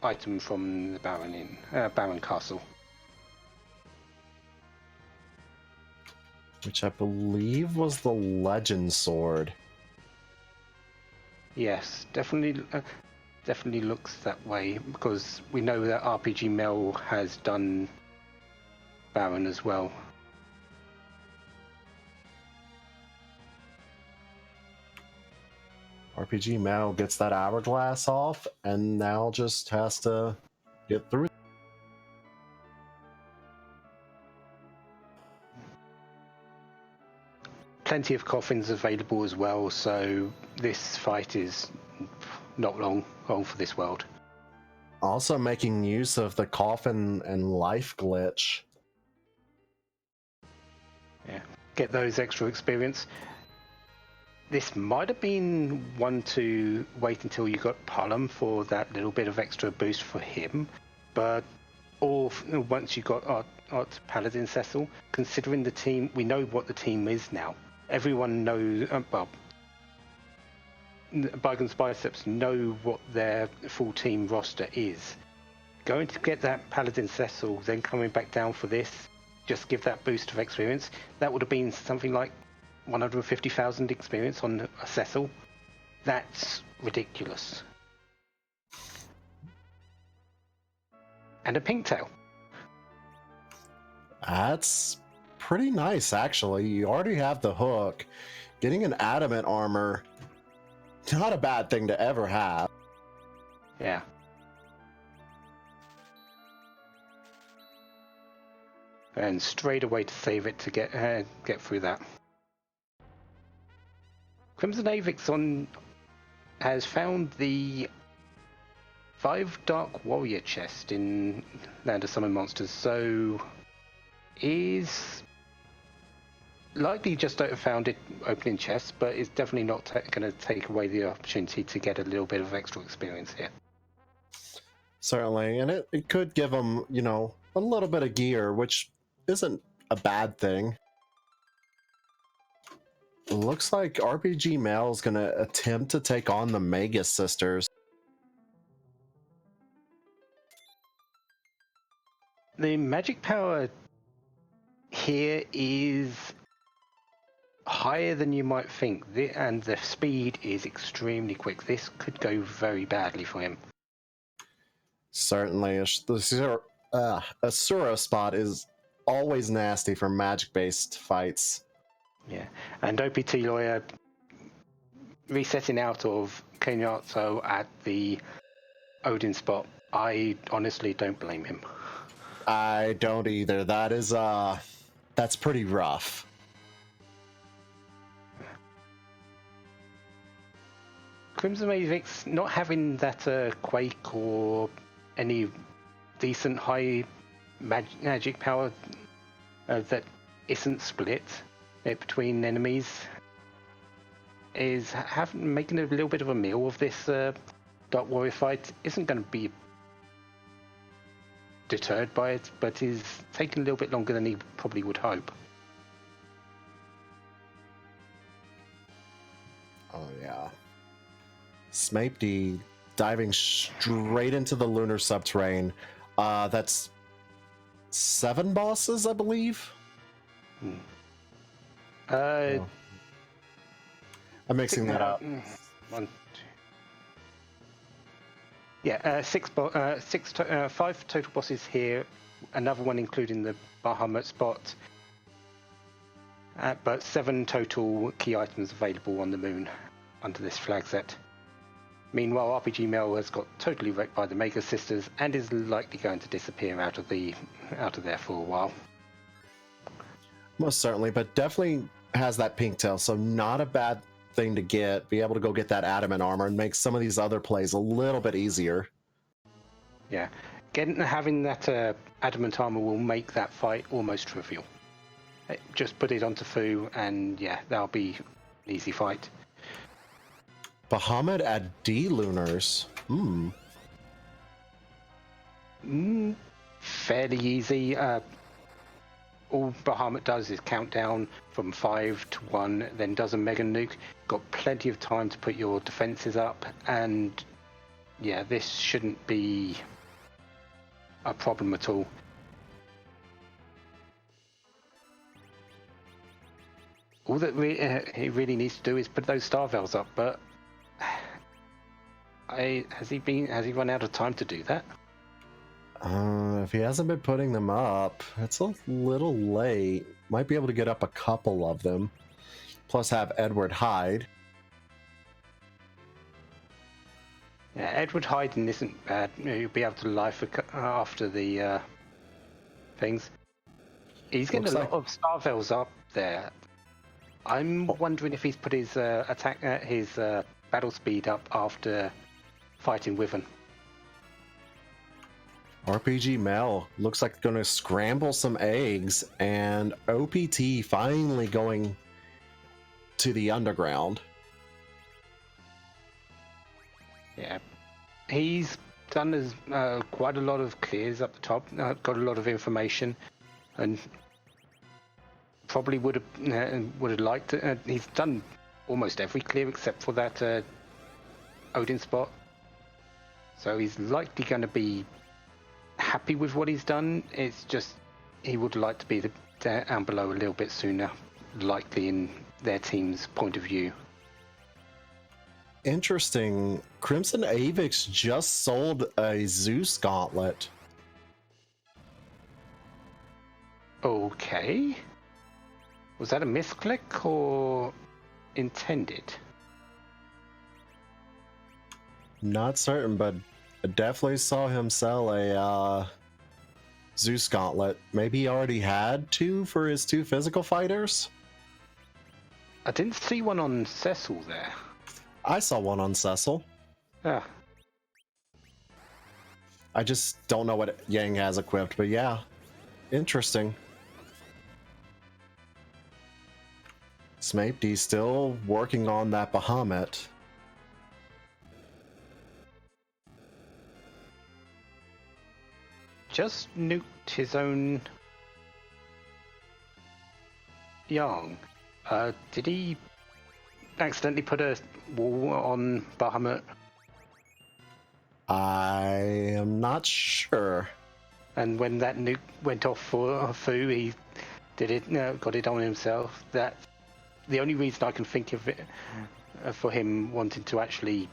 item from the Baron Castle. Which I believe was the Legend Sword. Yes, definitely looks that way, because we know that RPG Mel has done Baron as well. RPG Mel gets that hourglass off and now just has to get through. Plenty of coffins available as well, so this fight is not long for this world. Also making use of the coffin and life glitch. Yeah, get those extra experience. This might have been one to wait until you got Palom for that little bit of extra boost for him, but once you got Art Paladin Cecil, considering the team, we know what the team is now. Everyone knows, Bygone's Biceps know what their full team roster is. Going to get that Paladin Cecil, then coming back down for this, just give that boost of experience, that would have been something like 150,000 experience on a Cecil. That's ridiculous. And a Pinktail. That's pretty nice, actually. You already have the hook. Getting an adamant armor, not a bad thing to ever have. Yeah. And straight away to save it to get through that. Crimson Avix has found the 5 Dark Warrior chest in Land of Summon Monsters, so is likely just found it opening chests, but it's definitely not going to take away the opportunity to get a little bit of extra experience here. Certainly, and it could give them, a little bit of gear, which isn't a bad thing. It looks like RPG Mel is going to attempt to take on the Mega Sisters. The magic power here is higher than you might think, and the speed is extremely quick. This could go very badly for him. Certainly, Asura spot is always nasty for magic-based fights. Yeah, and OPT Lawyer resetting out of Kenyatta at the Odin spot. I honestly don't blame him. I don't either. That's pretty rough. Crimson Matrix not having that Quake or any decent high magic power that isn't split between enemies is making a little bit of a meal of this Dark Warrior fight. Isn't going to be deterred by it, but is taking a little bit longer than he probably would hope. Oh yeah. Smapey diving straight into the lunar subterrane. That's 7 bosses, I believe. I'm mixing that up. 1, 2. Yeah, 5 total bosses here. Another one including the Bahamut spot. But 7 total key items available on the moon under this flag set. Meanwhile, RPG Mel has got totally wrecked by the Mega Sisters and is likely going to disappear out of there for a while. Most certainly, but definitely has that pink tail, so not a bad thing to get. Be able to go get that adamant armor and make some of these other plays a little bit easier. Yeah, having that adamant armor will make that fight almost trivial. Just put it onto Fu, and yeah, that'll be an easy fight. Bahamut at D Lunars. Fairly easy. All Bahamut does is count down from 5 to 1, then does a mega nuke. Got plenty of time to put your defenses up, and yeah, this shouldn't be a problem at all. All that he really needs to do is put those star veils up, but has he run out of time to do that? If he hasn't been putting them up, it's a little late. Might be able to get up a couple of them. Plus have Edward hide. Yeah, Edward hiding isn't bad. You'll be able to life after the things. He's getting a lot of star veils up there. I'm wondering if he's put his battle speed up after fighting Wyvern. RPG Mel looks like going to scramble some eggs, and OPT finally going to the underground. Yeah, he's done quite a lot of clears up the top, got a lot of information, and probably would have liked it. He's done almost every clear except for that Odin spot, so he's likely going to be happy with what he's done. It's just he would like to be down below a little bit sooner, likely in their team's point of view. Interesting. Crimson Avix just sold a Zeus gauntlet. Okay. Was that a misclick or intended? Not certain, but I definitely saw him sell a Zeus gauntlet. Maybe he already had 2 for his 2 physical fighters? I didn't see one on Cecil there. I saw one on Cecil. Yeah. I just don't know what Yang has equipped, but yeah. Interesting. Smapey still working on that Bahamut. Just nuked his own Yang. Did he accidentally put a wall on Bahamut? I am not sure. And when that nuke went off for Fu, he did it. Got it on himself. That's the only reason I can think of it for him wanting to actually,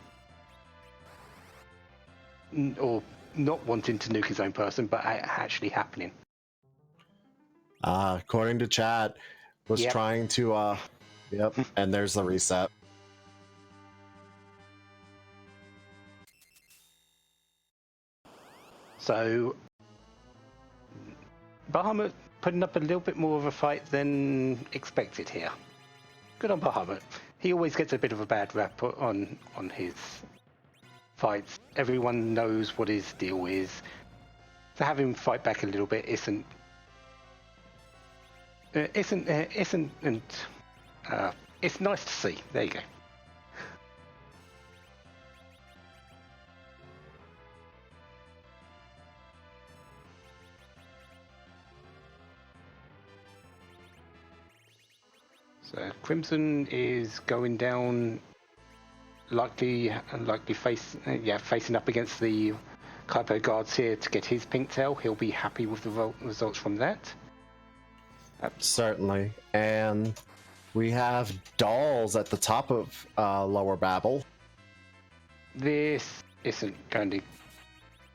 or not wanting to nuke his own person, but actually happening. According to chat, was Yep. trying to, yep, and there's the reset. So, Bahamut putting up a little bit more of a fight than expected here. Good on Bahamut. He always gets a bit of a bad rap on his fights. Everyone knows what his deal is. To have him fight back a little bit isn't it's nice to see. There you go. So Crimson is going down, likely facing up against the Kaipo guards here to get his pink tail. He'll be happy with the results from that. Certainly. And we have dolls at the top of Lower Babel. This isn't going to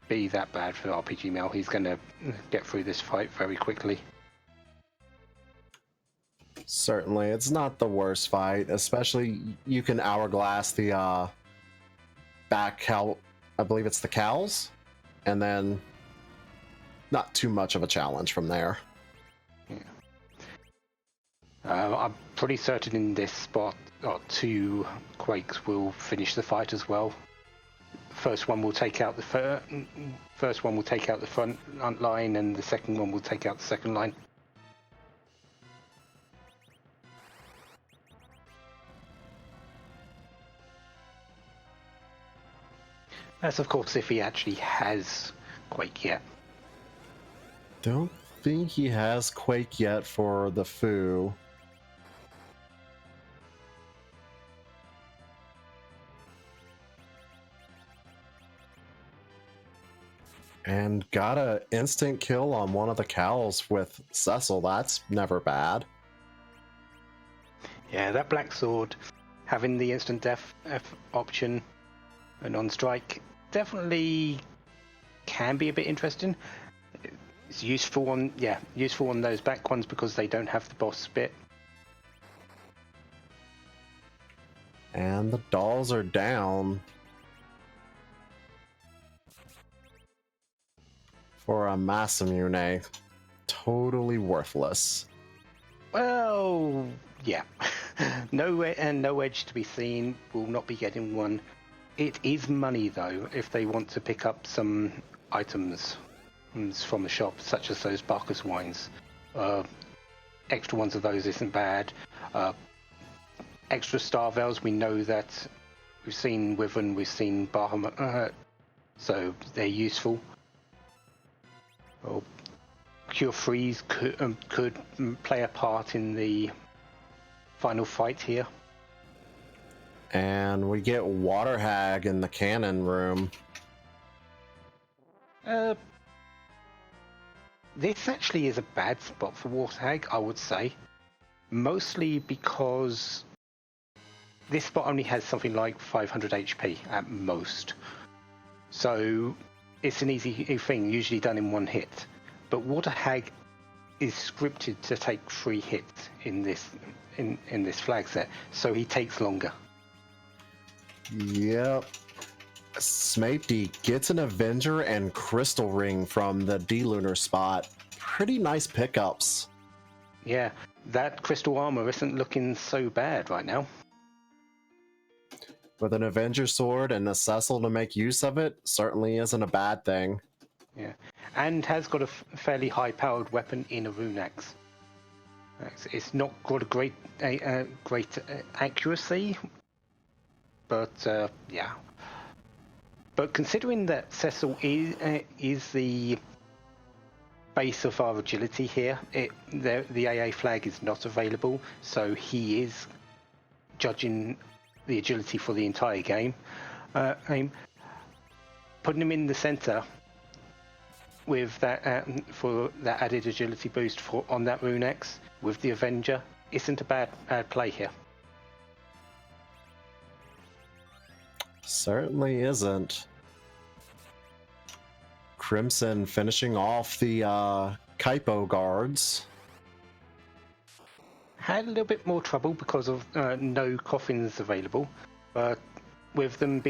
be that bad for RPG Mel. He's going to get through this fight very quickly. Certainly. It's not the worst fight, especially you can hourglass the back cow. I believe it's the cows. And then not too much of a challenge from there. Yeah. I'm pretty certain in this spot, 2 Quakes will finish the fight as well. First one will take out the front line, and the second one will take out the second line. That's of course if he actually has Quake yet. Don't think he has Quake yet for the Foo. And got a instant kill on one of the cows with Cecil. That's never bad. Yeah, that Black Sword, having the instant death option and on strike, definitely can be a bit interesting. It's useful on those back ones because they don't have the boss bit. And the dolls are down. For a Masamune, totally worthless. Well, yeah. No edge to be seen. Will not be getting one. It is money though, if they want to pick up some items from the shop, such as those Barker's wines. Extra ones of those isn't bad. Extra star veils, we know that we've seen Wyvern, we've seen Bahamut, so they're useful. Well, Cure Freeze could play a part in the final fight here. And we get Water Hag in the cannon room. This actually is a bad spot for Water Hag, I would say. Mostly because this spot only has something like 500 HP at most. So it's an easy thing, usually done in one hit. But Water Hag is scripted to take 3 hits in this flag set, so he takes longer. Yep. Smapey gets an Avenger and Crystal Ring from the D-Lunar spot. Pretty nice pickups. Yeah, that crystal armor isn't looking so bad right now. With an Avenger sword and a Cecil to make use of it, certainly isn't a bad thing. Yeah, and has got a fairly high-powered weapon in a rune axe. It's not got a great accuracy, but yeah. But considering that Cecil is the base of our agility here, the AA flag is not available, so he is judging the agility for the entire game. Putting him in the center with that for that added agility boost on that rune X with the Avenger isn't a bad play here. Certainly isn't. Crimson finishing off the Kaipo guards. Had a little bit more trouble because of no coffins available, but with them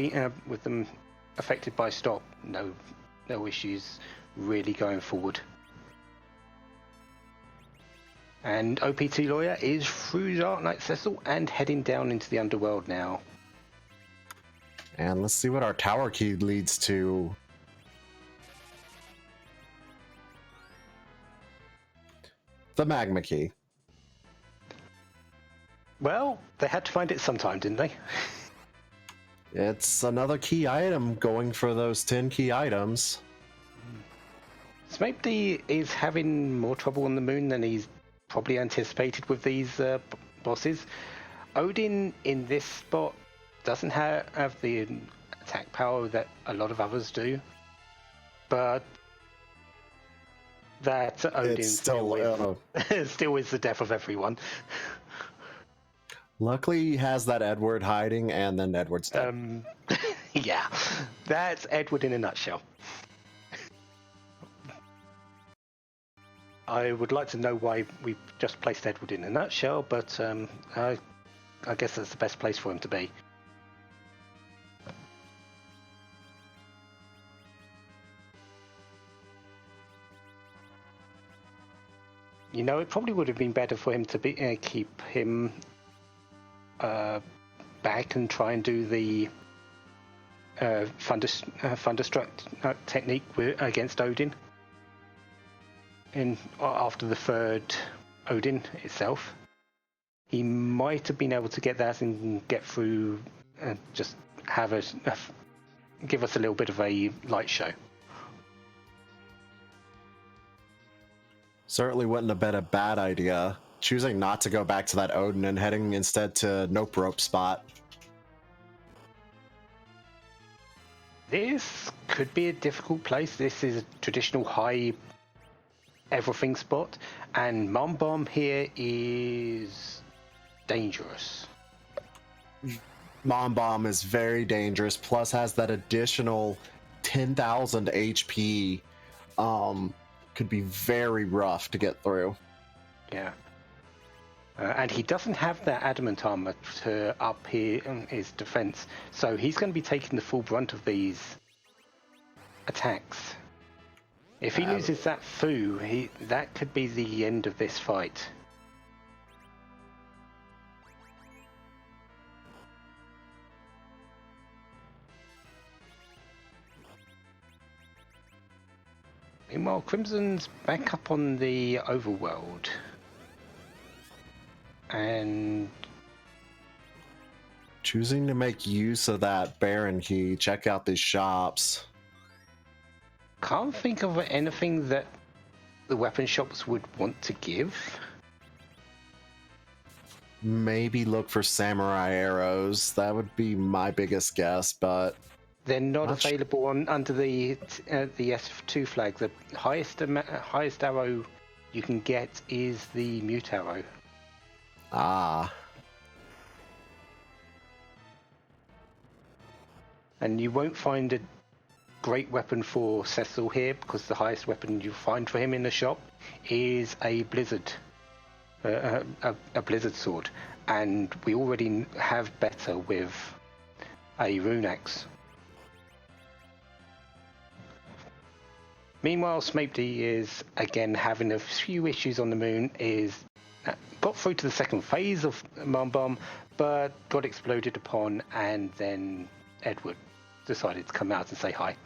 affected by stop, no issues really going forward. And OPT Lawyer is through Dark Knight Cecil and heading down into the underworld now. And let's see what our tower key leads to. The magma key. Well, they had to find it sometime, didn't they? It's another key item going for those 10 key items. Smape is having more trouble on the moon than he's probably anticipated with these bosses. Odin in this spot doesn't have the attack power that a lot of others do, but that Odin still is the death of everyone. Luckily, he has that Edward hiding, and then Edward's dead. Yeah, that's Edward in a nutshell. I would like to know why we just placed Edward in a nutshell, but I guess that's the best place for him to be. You know, it probably would have been better for him to keep him back and try and do the Thunderstruck technique against Odin. After the third Odin itself, he might have been able to get that and get through and just give us a little bit of a light show. Certainly wouldn't have been a bad idea. Choosing not to go back to that Odin and heading instead to Nope Rope spot. This could be a difficult place. This is a traditional high everything spot, and Mom Bomb here is dangerous. Mom Bomb is very dangerous, plus has that additional 10,000 HP. Could be very rough to get through. Yeah. And he doesn't have that adamant armor to up here in his defense, so he's going to be taking the full brunt of these attacks. If he loses that Fu, that could be the end of this fight. Meanwhile, Crimson's back up on the overworld. And choosing to make use of that Baron key, check out these shops. Can't think of anything that the weapon shops would want to give. Maybe look for samurai arrows. That would be my biggest guess, but they're not available under the SF2 flag. The highest arrow you can get is the mute arrow. Ah. And you won't find a great weapon for Cecil here, because the highest weapon you find for him in the shop is a blizzard, a blizzard sword, and we already have better with a rune axe. Meanwhile, Smapedy is again having a few issues on the moon. Got through to the second phase of Mom Bomb, but got exploded upon, and then Edward decided to come out and say hi.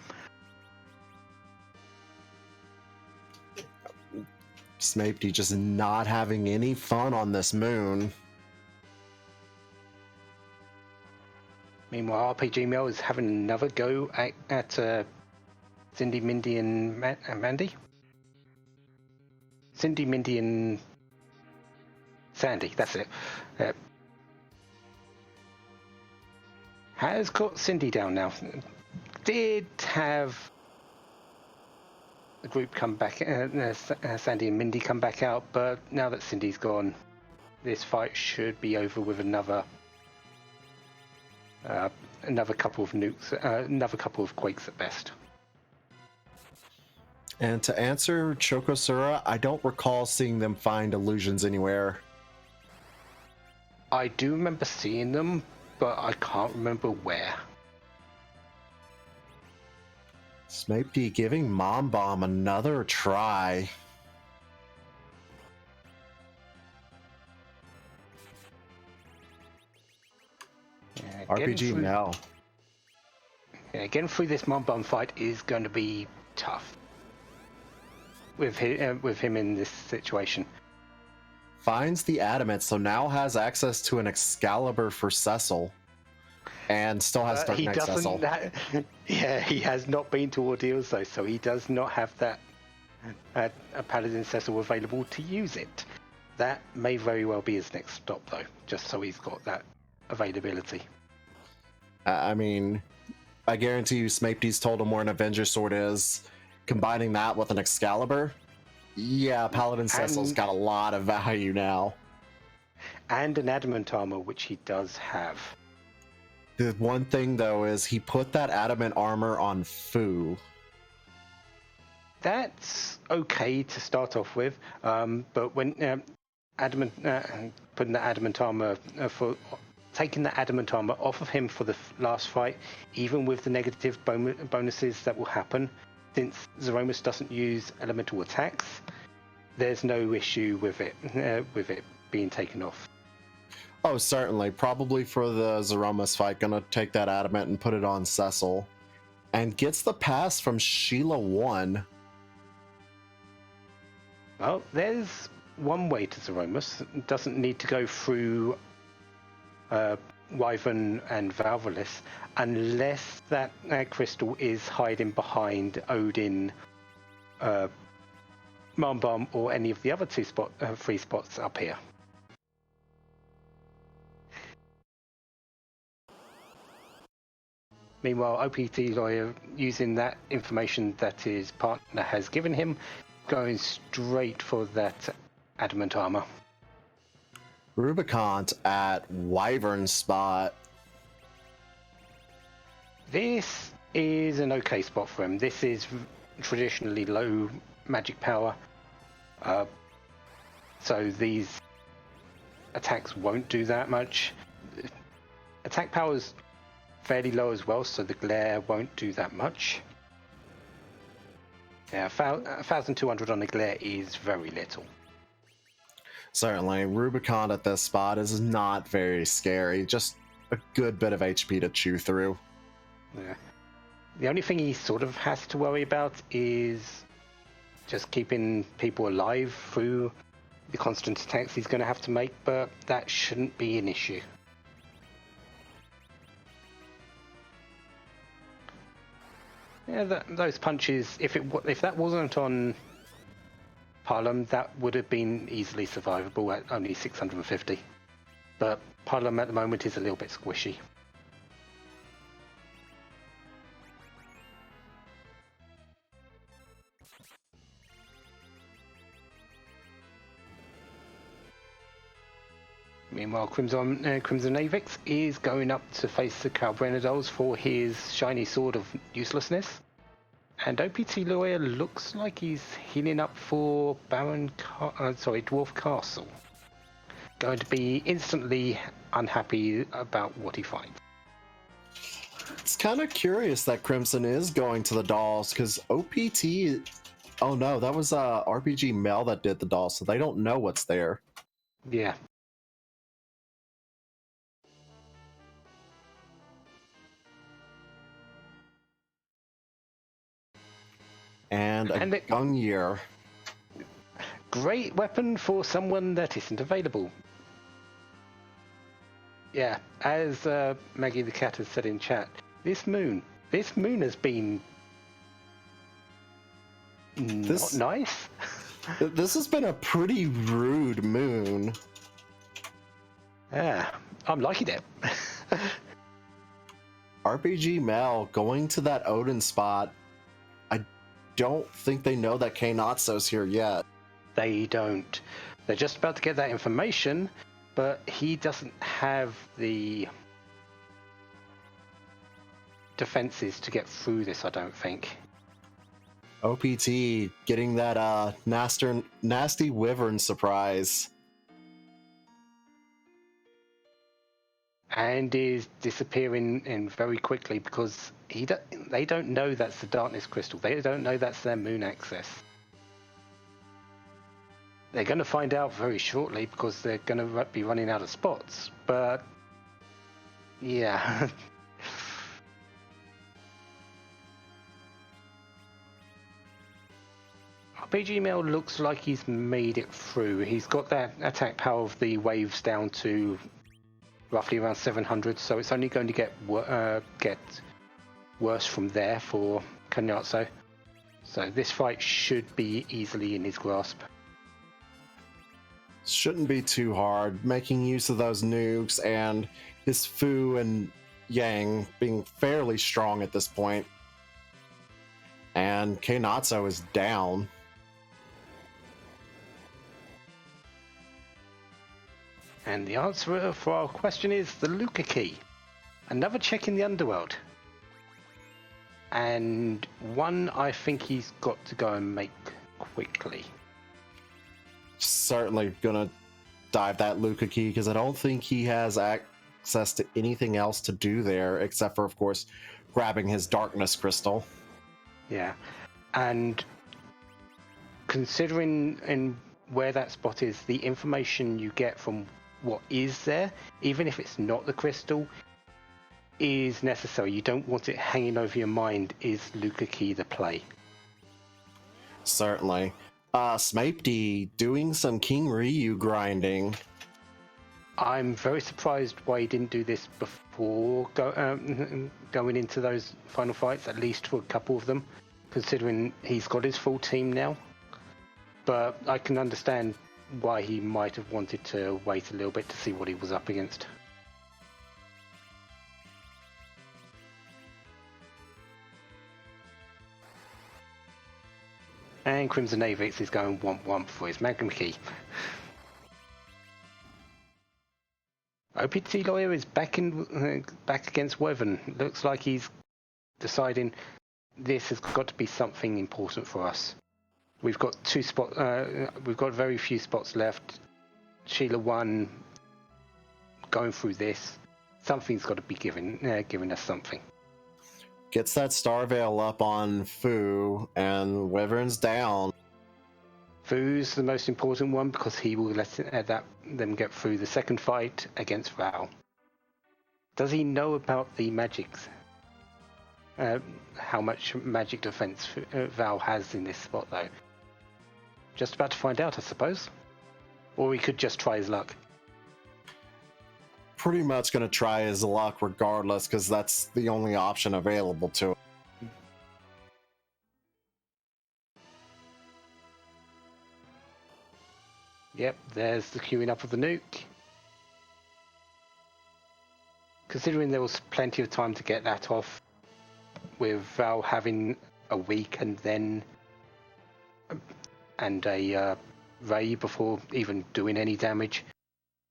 Smapedy just not having any fun on this moon. Meanwhile, RPG Mel is having another go at Cindy, Mindy, and Mandy. Cindy, Mindy, and Sandy, that's it. Has got Cindy down now. Did have the group come back, Sandy and Mindy come back out, but now that Cindy's gone, this fight should be over with another couple of nukes, another couple of quakes at best. And to answer Chokosura, I don't recall seeing them find illusions anywhere. I do remember seeing them, but I can't remember where. Smapey giving Mom Bomb another try. RPG Mel. Yeah, getting through this Mom Bomb fight is going to be tough with him in this situation. Finds the adamant, so now has access to an Excalibur for Cecil. And still has Dark Knight Cecil. Yeah, he has not been to Ordeals though, so he does not have that a Paladin Cecil available to use it. That may very well be his next stop though, just so he's got that availability. I mean, I guarantee you Smapey's told him where an Avenger Sword is. Combining that with an Excalibur, yeah, Paladin Cecil's got a lot of value now. And an Adamant Armor, which he does have. The one thing, though, is he put that Adamant Armor on Fu. That's okay to start off with, but when putting the Adamant Armor taking the Adamant Armor off of him for the last fight, even with the negative bonuses that will happen, since Zeromus doesn't use elemental attacks, there's no issue with it being taken off. Oh, certainly. Probably for the Zeromus fight, gonna take that Adamant and put it on Cecil. And gets the pass from Sheila 1. Well, there's one way to Zeromus. It doesn't need to go through Wyvern and Valvalis, unless that crystal is hiding behind Odin, Mambam, or any of the other three spots up here. Meanwhile, OPT Lawyer, using that information that his partner has given him, going straight for that Adamant Armor. Rubicant at Wyvern spot. This is an okay spot for him. This is traditionally low magic power, so these attacks won't do that much. Attack power is fairly low as well, so the glare won't do that much. Yeah, 1,200 on the glare is very little. Certainly, Rubicon at this spot is not very scary. Just a good bit of HP to chew through. Yeah. The only thing he sort of has to worry about is just keeping people alive through the constant attacks he's going to have to make, but that shouldn't be an issue. Yeah, those punches, if that wasn't on Parlam, that would have been easily survivable at only 650. But Parlam at the moment is a little bit squishy. Meanwhile, Crimson Avix is going up to face the Calbrenadols for his shiny sword of uselessness. And OPT Lawyer looks like he's healing up for Dwarf Castle. Going to be instantly unhappy about what he finds. It's kind of curious that Crimson is going to the dolls, because OPT... Oh no, that was RPG Mel that did the dolls, so they don't know what's there. Yeah. And a Gungnir. Great weapon for someone that isn't available. Yeah, as Maggie the Cat has said in chat, this moon has been not nice. This has been a pretty rude moon. Yeah, I'm liking it. RPG Mel going to that Odin spot. I don't think they know that Knotso's here yet. They don't. They're just about to get that information, but he doesn't have the defenses to get through this, I don't think. OPT getting that nasty wyvern surprise. And is disappearing in very quickly because they don't know that's the darkness crystal. They don't know that's their moon access. They're going to find out very shortly because they're going to be running out of spots. But yeah. RPG Mail looks like he's made it through. He's got that attack power of the waves down to roughly around 700, so it's only going to get worse from there for Kanyatso. So this fight should be easily in his grasp. Shouldn't be too hard, making use of those nukes and his Fu and Yang being fairly strong at this point. And Keinatsu is down. And the answer for our question is the Luca key. Another check in the underworld. And one I think he's got to go and make quickly. Certainly gonna dive that Luca key because I don't think he has access to anything else to do there except for, of course, grabbing his darkness crystal. Yeah. And considering in where that spot is, the information you get from what is there, even if it's not the crystal, is necessary. You don't want it hanging over your mind. Is Luca key the play? Certainly. Smapedy doing some King Ryu grinding. I'm very surprised why he didn't do this before going into those final fights, at least for a couple of them, considering he's got his full team now. But I can understand why he might have wanted to wait a little bit to see what he was up against. And Crimson Avix is going womp for his Magnum key. OPT Lawyer is back against Wyvern. Looks like he's deciding this has got to be something important for us. We've got we've got very few spots left. Sheila 1 going through this. Something's got to be giving us something. Gets that Star Veil up on Fu, and Wyvern's down. Fu's the most important one because he will let them get through the second fight against Val. Does he know about the magics? How much magic defense Val has in this spot, though? Just about to find out, I suppose. Or he could just try his luck. Pretty much going to try his luck regardless, because that's the only option available to him. Yep, there's the queuing up of the nuke. Considering there was plenty of time to get that off, with Val having a week and then a ray before even doing any damage.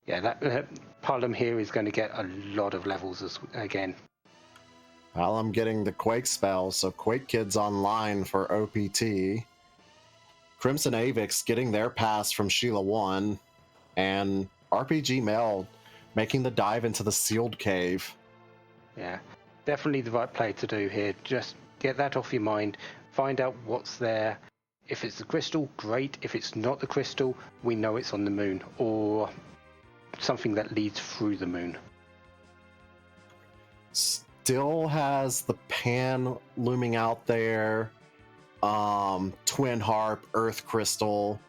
Yeah, that Parlum here is going to get a lot of levels again. Well, I'm getting the Quake spell, so Quake Kid's online for OPT. Crimson Avix getting their pass from Sheila 1, and RPG Mel making the dive into the sealed cave. Yeah, definitely the right play to do here. Just get that off your mind, find out what's there. If it's the crystal, great. If it's not the crystal, we know it's on the moon, or something that leads through the moon. Still has the pan looming out there. Twin Harp, Earth Crystal,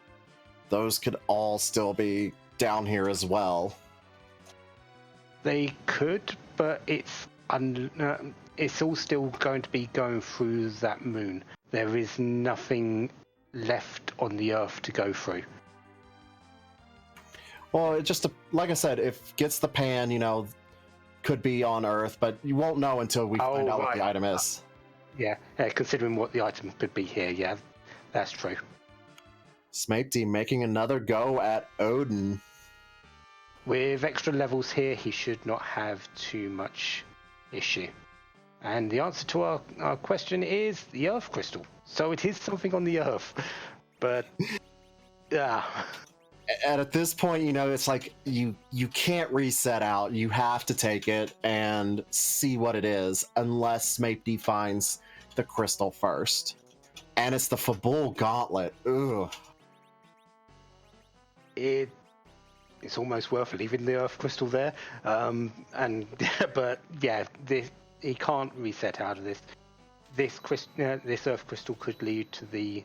those could all still be down here as well. They could, but it's all still going to be going through that moon. There is nothing left on the Earth to go through. Well, it just, like I said, if gets the pan, could be on Earth, but you won't know until we find out what the item is. Yeah, considering what the item could be here, yeah, that's true. Smapedy making another go at Odin. With extra levels here, he should not have too much issue. And the answer to our question is the Earth Crystal. So it is something on the Earth. But, yeah. And at this point, it's like you can't reset out. You have to take it and see what it is, unless Smape finds the crystal first. And it's the Fabul Gauntlet. Ugh. It's almost worth leaving the Earth Crystal there. But yeah, he can't reset out of this. This Earth Crystal could lead to the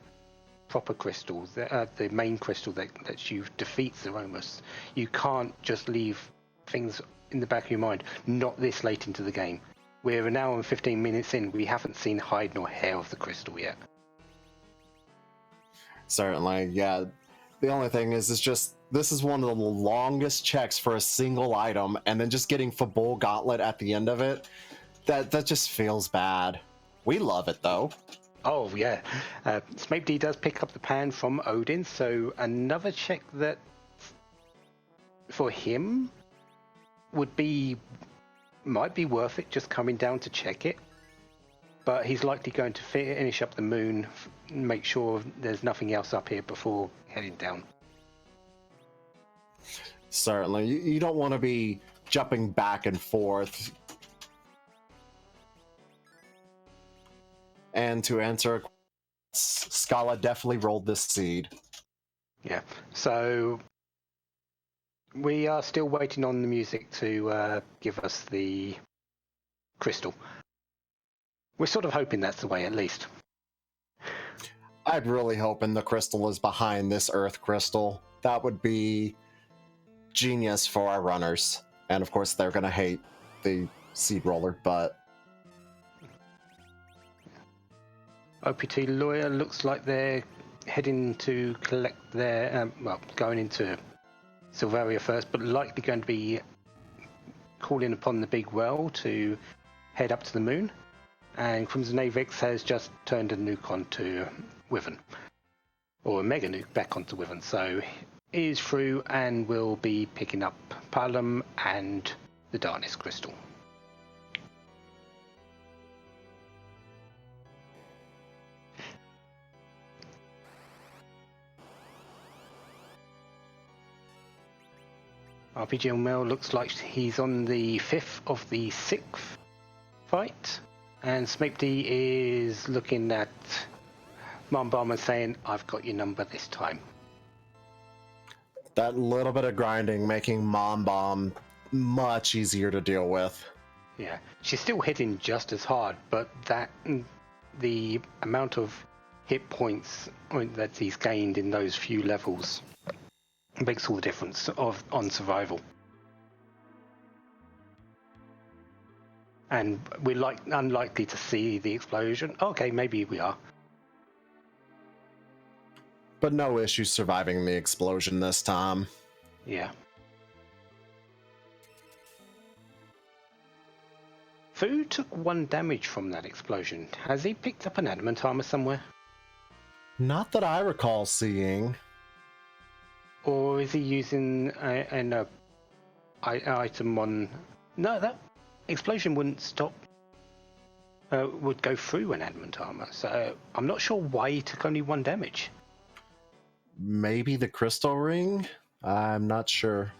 proper crystal, the main crystal that lets you defeat Zeromus. You can't just leave things in the back of your mind, not this late into the game. We're an hour and 15 minutes in, we haven't seen hide nor hair of the crystal yet. Certainly, yeah. The only thing is just, this is one of the longest checks for a single item, and then just getting Fabul Gauntlet at the end of it, that just feels bad. We love it, though. Oh, yeah. Smape D does pick up the pan from Odin, so another check that, for him, might be worth it, just coming down to check it. But he's likely going to finish up the moon, make sure there's nothing else up here before heading down. Certainly. You don't want to be jumping back and forth. And to answer, Scala definitely rolled this seed. Yeah, so we are still waiting on the music to give us the crystal. We're sort of hoping that's the way, at least. I'd really hoping the crystal is behind this Earth crystal. That would be genius for our runners. And of course, they're going to hate the seed roller, but... OPT Lawyer looks like they're heading to collect their... going into Silvaria first, but likely going to be calling upon the big well to head up to the moon. And Crimson Avix has just turned a nuke onto Wyvern. Or a mega nuke back onto Wyvern. So he is through and will be picking up Palom and the Darkness Crystal. RPG Mel looks like he's on the 5th of the 6th fight. And Smape D is looking at Mom Bomb and saying, I've got your number this time. That little bit of grinding making Mom Bomb much easier to deal with. Yeah, she's still hitting just as hard, but the amount of hit points that he's gained in those few levels makes all the difference on survival. And we're unlikely to see the explosion. Okay, maybe we are. But no issue surviving the explosion this time. Yeah. Fu took 1 damage from that explosion. Has he picked up an adamant armor somewhere? Not that I recall seeing. Or is he using an item on... No, that explosion wouldn't stop... would go through an adamant armor. So I'm not sure why he took only 1 damage. Maybe the crystal ring? I'm not sure.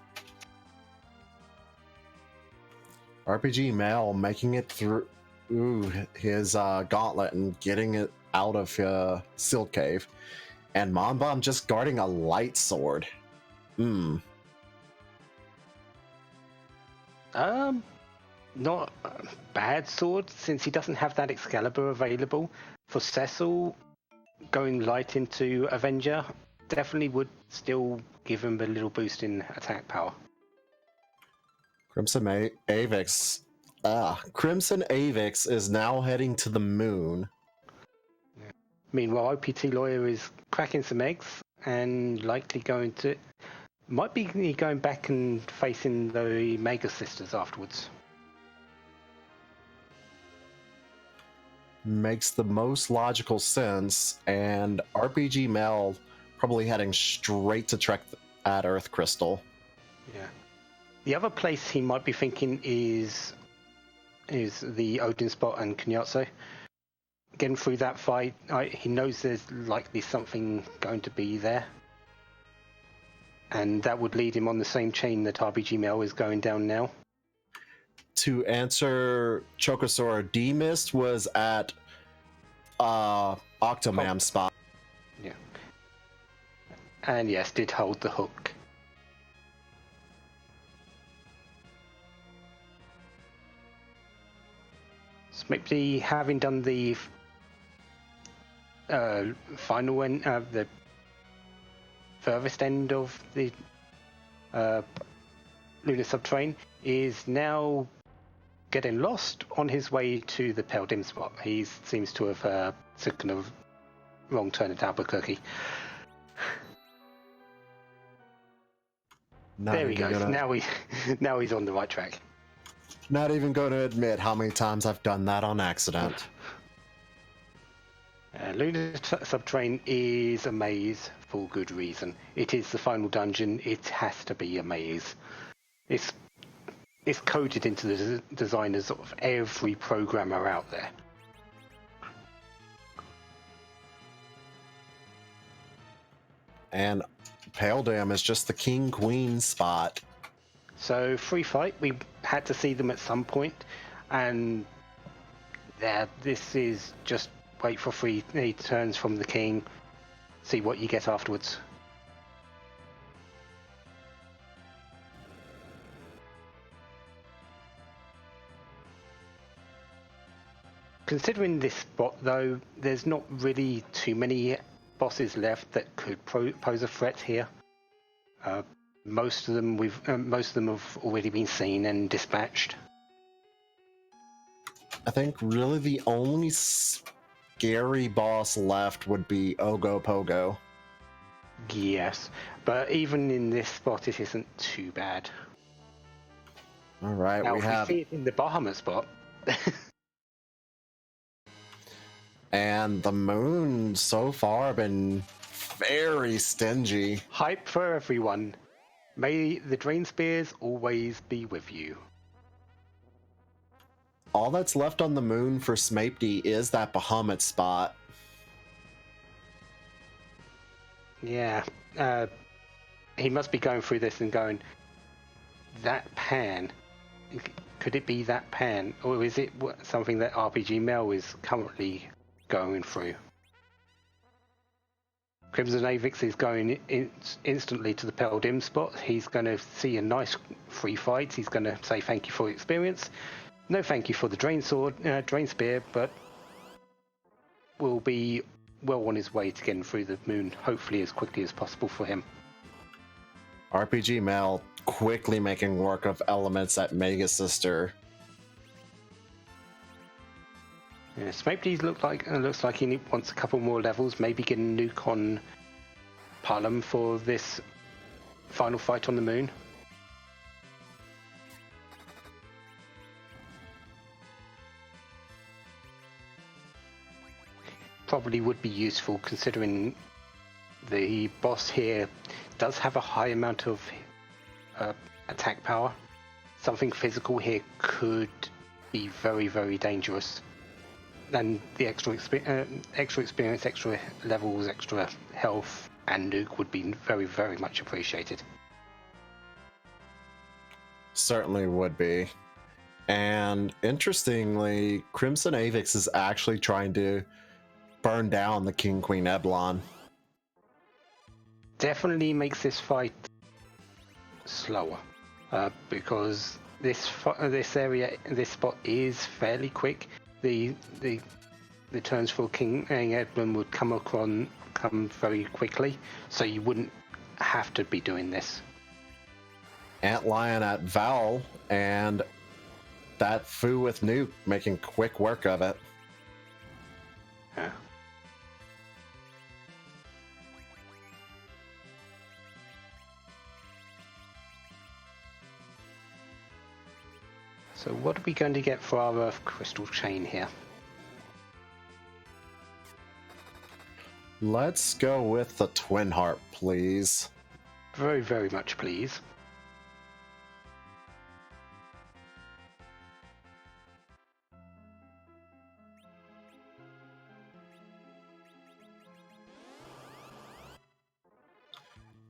RPG Mel making it through his gauntlet and getting it out of Sealed Cave. And Mom Bomb just guarding a light sword. Not a bad sword, since he doesn't have that Excalibur available. For Cecil, going light into Avenger definitely would still give him a little boost in attack power. Crimson Avix. Crimson Avix is now heading to the moon. Yeah. Meanwhile, OPT Lawyer is cracking some eggs and likely might be going back and facing the Mega Sisters afterwards. Makes the most logical sense, and RPG Mel probably heading straight to trek at Earth Crystal. Yeah. The other place he might be thinking is is the Odin spot and Kunyatso. Getting through that fight, he knows there's likely something going to be there. And that would lead him on the same chain that RPG Mel is going down now. To answer, Chocosaur D-Mist was at Octomam spot. Yeah. And yes, did hold the hook. Smithy, having done the final end, the furthest end of the lunar subterrane, is now getting lost on his way to the Peldim spot. He seems to have taken a wrong turn at Albuquerque. There he goes. Now he's on the right track. Not even going to admit how many times I've done that on accident. Lunar Subterrane is a maze for good reason. It is the final dungeon. It has to be a maze. It's coded into the designers of every programmer out there. And Peldim is just the king-queen spot. So free fight, we had to see them at some point, and this is just wait for free turns from the king, see what you get afterwards. Considering this spot, though, there's not really too many bosses left that could pose a threat here. Most of them have already been seen and dispatched. I think really the only scary boss left would be Ogo Pogo. Yes, but even in this spot, it isn't too bad. All right, now, we have. We see it in the Bahamut spot. And the moon so far been very stingy. Hype for everyone. May the Drain Spears always be with you. All that's left on the moon for Smapety is that Bahamut spot. Yeah. He must be going through this and going, that pan, could it be that pan? Or is it something that RPG Mel is currently going through? Crimson Avix is going instantly to the Peldim spot. He's going to see a nice free fight. He's going to say thank you for your experience. No thank you for the Drain Spear, but will be well on his way to getting through the moon, hopefully as quickly as possible for him. RPG Mel quickly making work of elements at Mega Sister. Yeah, Smapety looks like he wants a couple more levels, maybe get a nuke on Palom for this final fight on the moon. Probably would be useful considering the boss here does have a high amount of attack power. Something physical here could be very, very dangerous. And the extra experience, extra levels, extra health, and nuke would be very, very much appreciated. Certainly would be. And interestingly, Crimson Avix is actually trying to burn down the King Queen Eblon. Definitely makes this fight slower because this spot is fairly quick. The turns for King Eblon would come very quickly, so you wouldn't have to be doing this. Antlion at Val and that Fu with nuke making quick work of it. Yeah. So what are we going to get for our Earth Crystal Chain here? Let's go with the Twin Heart, please. Very, very much, please.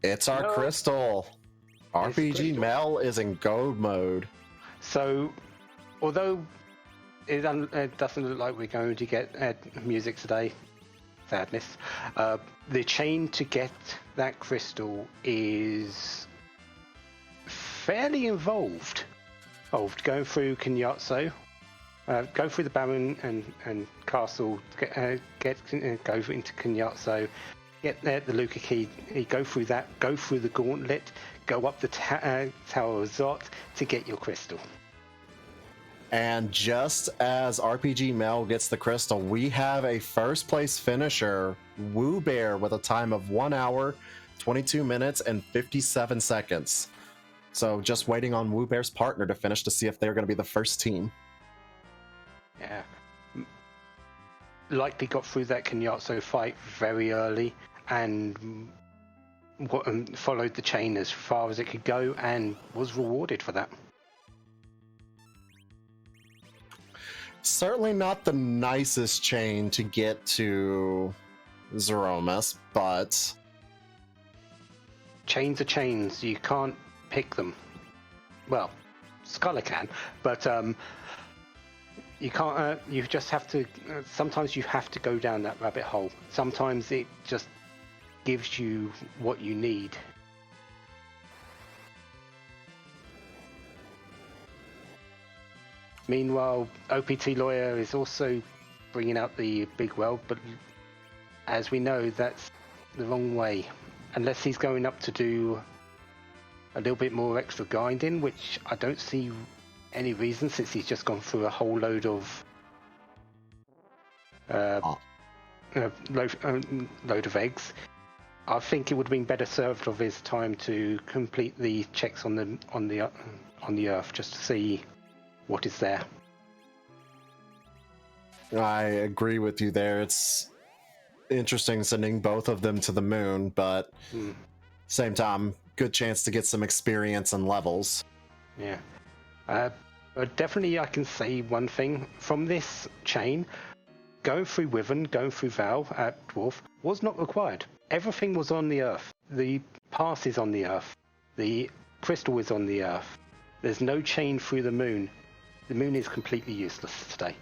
It's our No. crystal. RPG crystal. Mel is in go mode. So, although it doesn't look like we're going to get music today, sadness, the chain to get that crystal is fairly involved. Going through Kinyatso, go through the Baron and Castle, go into Kinyatso, get there, the Luca key, go through that, go through the gauntlet, go up the Tower of Zot to get your crystal. And just as RPG Mel gets the crystal, we have a first place finisher, Woo Bear, with a time of 1 hour, 22 minutes, and 57 seconds. So just waiting on Woo Bear's partner to finish to see if they're going to be the first team. Yeah. Likely got through that Kinyatso fight very early and followed the chain as far as it could go and was rewarded for that. Certainly not the nicest chain to get to Zeromus, but Chains are chains. You can't pick them. Well, Scholar can, but you can't. You just have to. Sometimes you have to go down that rabbit hole. Sometimes it just gives you what you need. Meanwhile, OPT Lawyer is also bringing out the big well, but as we know, that's the wrong way. Unless he's going up to do a little bit more extra grinding, which I don't see any reason since he's just gone through a whole load of load of eggs. I think it would have been better served of his time to complete the checks on the Earth just to see what is there. I agree with you there. It's interesting sending both of them to the moon, but same time, good chance to get some experience and levels. Yeah. But definitely I can say one thing. From this chain, going through Wyvern, going through Val at Dwarf was not required. Everything was on the Earth. The pass is on the Earth. The crystal is on the Earth. There's no chain through the moon. The moon is completely useless today.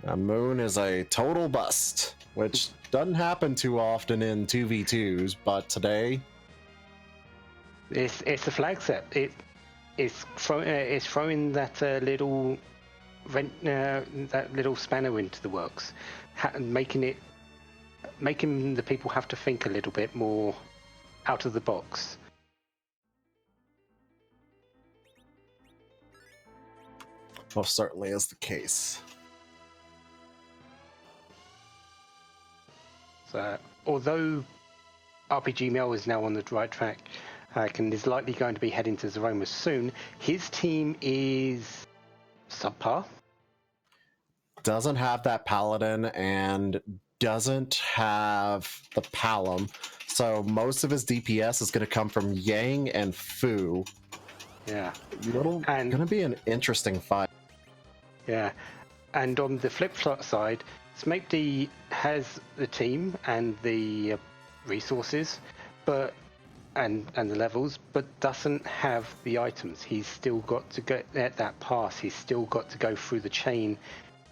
A moon is a total bust, which doesn't happen too often in 2v2s, but today it's a flag set. It's throwing that little spanner into the works, making the people have to think a little bit more out of the box. most certainly is the case. So, although RPG Mel is now on the right track and is likely going to be heading to Zeromus soon, his team is subpar. Doesn't have that paladin and doesn't have the palom, so most of his DPS is going to come from Yang and Fu. Yeah, And going to be an interesting fight. Yeah, and on the flip side, Smaped has the team and the resources, and the levels, but doesn't have the items. He's still got to get that pass. He's still got to go through the chain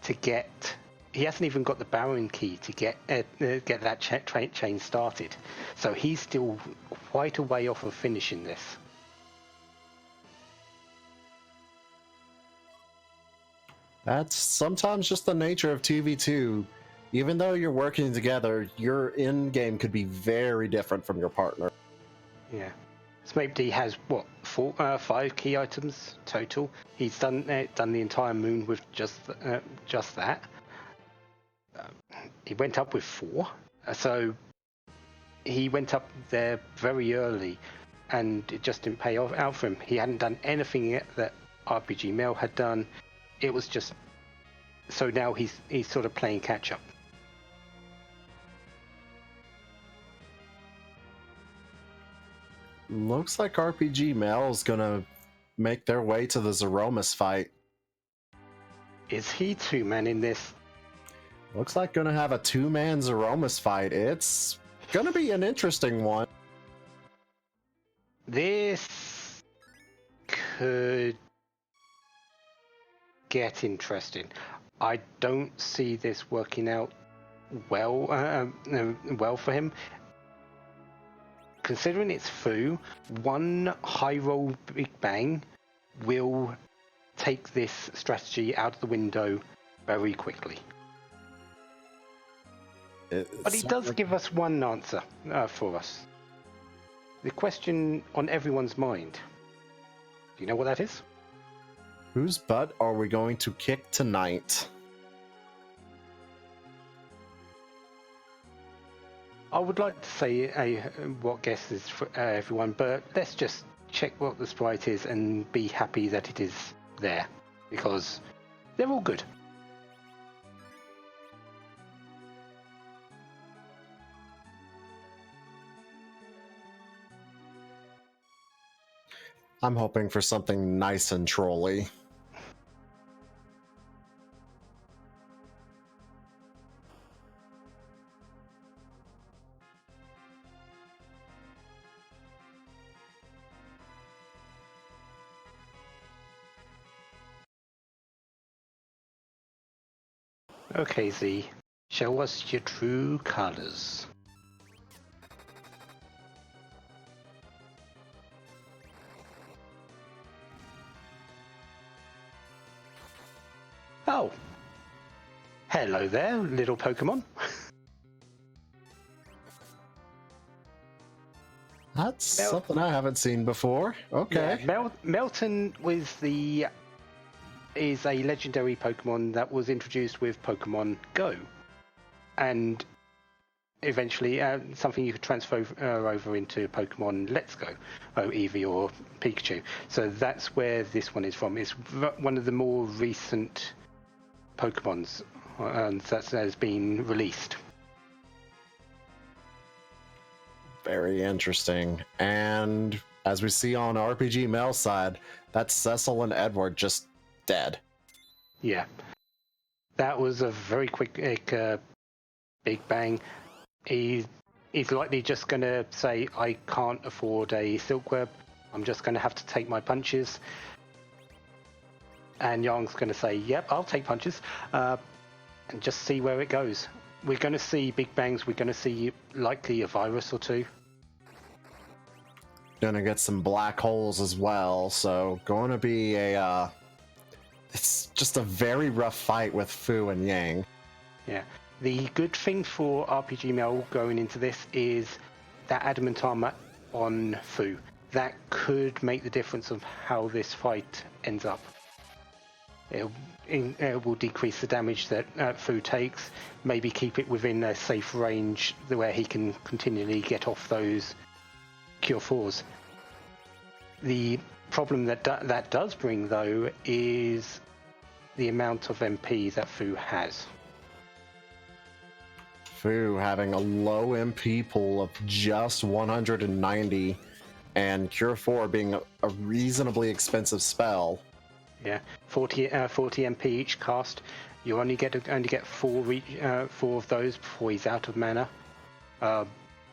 to get. He hasn't even got the Baron key to get that chain started. So he's still quite a way off of finishing this. That's sometimes just the nature of 2v2. Even though you're working together, your in-game could be very different from your partner. Yeah. Smaped has, 5 key items total. He's done the entire moon with just that. He went up with 4. So he went up there very early, and it just didn't pay off out for him. He hadn't done anything yet that RPG Mel had done. It was just so now he's sort of playing catch up. Looks like RPG Mel is gonna make their way to the Zeromus fight. Is he 2-man in this? Looks like gonna have a 2-man Zeromus fight. It's gonna be an interesting one. This could get interesting. I don't see this working out well for him. Considering it's Fu, one high roll Big Bang will take this strategy out of the window very quickly. But he does give us one answer for us. The question on everyone's mind. Do you know what that is? Whose butt are we going to kick tonight? I would like to say what guess is for everyone, but let's just check what the sprite is and be happy that it is there, because they're all good. I'm hoping for something nice and trolly. Okay, Z, show us your true colors. Oh, hello there, little Pokemon. That's something I haven't seen before. Okay. Yeah, Melton is a legendary Pokemon that was introduced with Pokemon Go, and eventually something you could transfer over into Pokemon Let's Go, Eevee or Pikachu. So that's where this one is from. It's one of the more recent Pokemons that has been released. Very interesting. And as we see on RPG Mail's side, that's Cecil and Edward just dead. Yeah. That was a very quick Big Bang. He's likely just going to say, I can't afford a Silk Web. I'm just going to have to take my punches. And Yang's going to say, yep, I'll take punches. And just see where it goes. We're going to see Big Bangs. We're going to see likely a virus or two. Gonna get some black holes as well. So going to be it's just a very rough fight with Fu and Yang. Yeah. The good thing for RPG Mail going into this is that adamant armor on Fu. That could make the difference of how this fight ends up. It will decrease the damage that Fu takes, maybe keep it within a safe range where he can continually get off those Cure 4s. The problem that does bring, though, is the amount of MP that Fu has. Fu having a low MP pool of just 190, and Cure 4 being a reasonably expensive spell. Yeah, 40 MP each cast. You only get four of those before he's out of mana,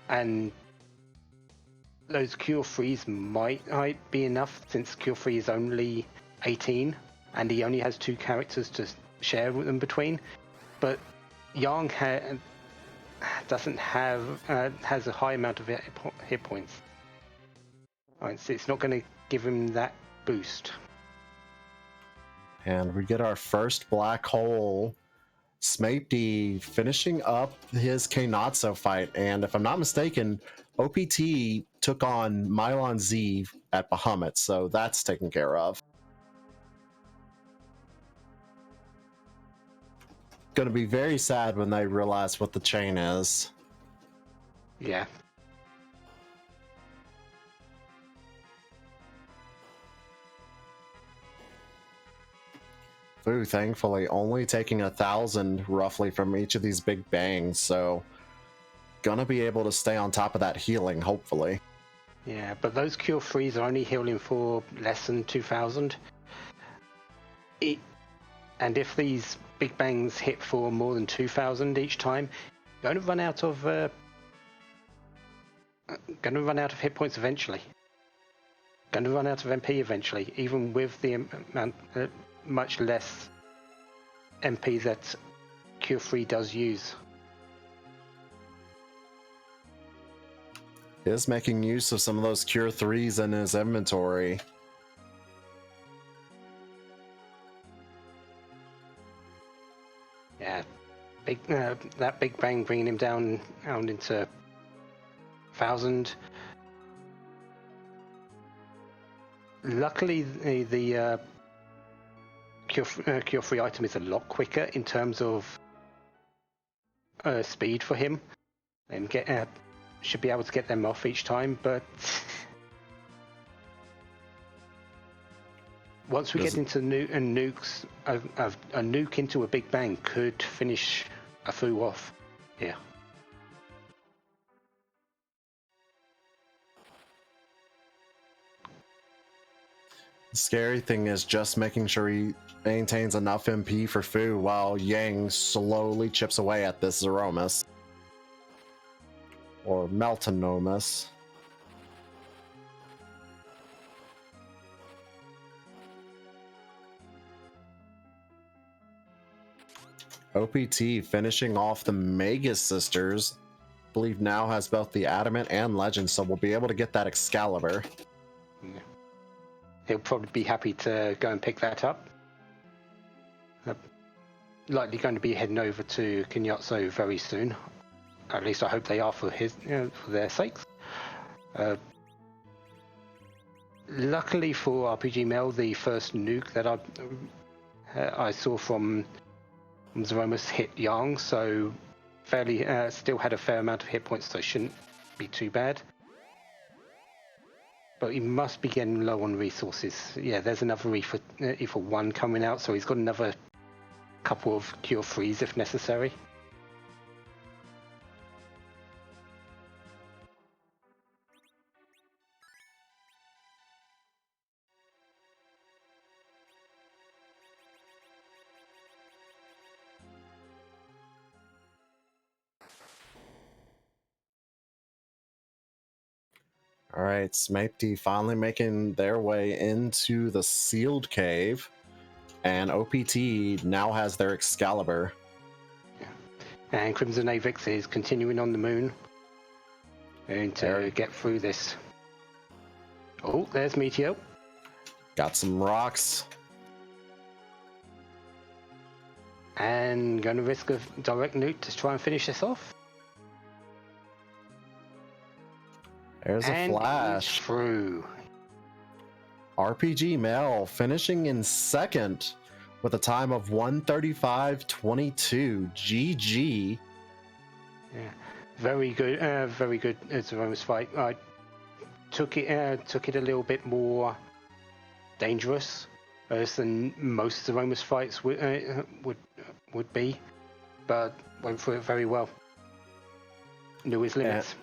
and those Cure 3s might be enough, since Cure 3 is only 18, and he only has 2 characters to share with them between. But Yang has a high amount of hit points. It's not going to give him that boost. And we get our first black hole. Smapey finishing up his Kainatsu fight, and if I'm not mistaken, OPT took on Mylon Z at Bahamut, so that's taken care of. Gonna be very sad when they realize what the chain is. Yeah. Fu, thankfully, only taking 1,000 roughly from each of these big bangs, so gonna be able to stay on top of that healing, hopefully. Yeah, but those Cure 3s are only healing for less than 2,000. And if these big bangs hit for more than 2,000 each time, you're going to run out of hit points eventually. going to run out of MP eventually, even with the amount, much less MP that Cure 3 does use. He is making use of some of those Cure 3s in his inventory. Yeah, that big bang bringing him down into 1,000. Luckily, the Cure 3 item is a lot quicker in terms of speed for him, and should be able to get them off each time. But once we get into nukes, a nuke into a big bang could finish a Fu off here. The scary thing is just making sure he maintains enough MP for Fu while Yang slowly chips away at this Zeromus. Or Meltonomus. OPT finishing off the Magus Sisters. I believe now has both the Adamant and Legend, so we'll be able to get that Excalibur. Yeah. He'll probably be happy to go and pick that up. Likely going to be heading over to Kinyatso very soon. At least I hope they are for their sakes. Luckily for RPG Mel, the first nuke that I saw from Zeromus hit Yang, so fairly still had a fair amount of hit points, so it shouldn't be too bad. But he must be getting low on resources. Yeah, there's another Ether 1 coming out, so he's got another couple of Cure 3s if necessary. All right, Smapty finally making their way into the sealed cave, and OPT now has their Excalibur. Yeah. And Crimson Avix is continuing on the moon and to get through this. Oh, there's Meteor. Got some rocks. And going to risk a direct nuke to try and finish this off. There's a flash. Through. RPG Mel finishing in second with a time of 1:35.22. GG. Yeah, very good. Very good. It's a Zeromus fight. I took it a little bit more dangerous than most Zeromus fights would be, but went through it very well. Knew his limits.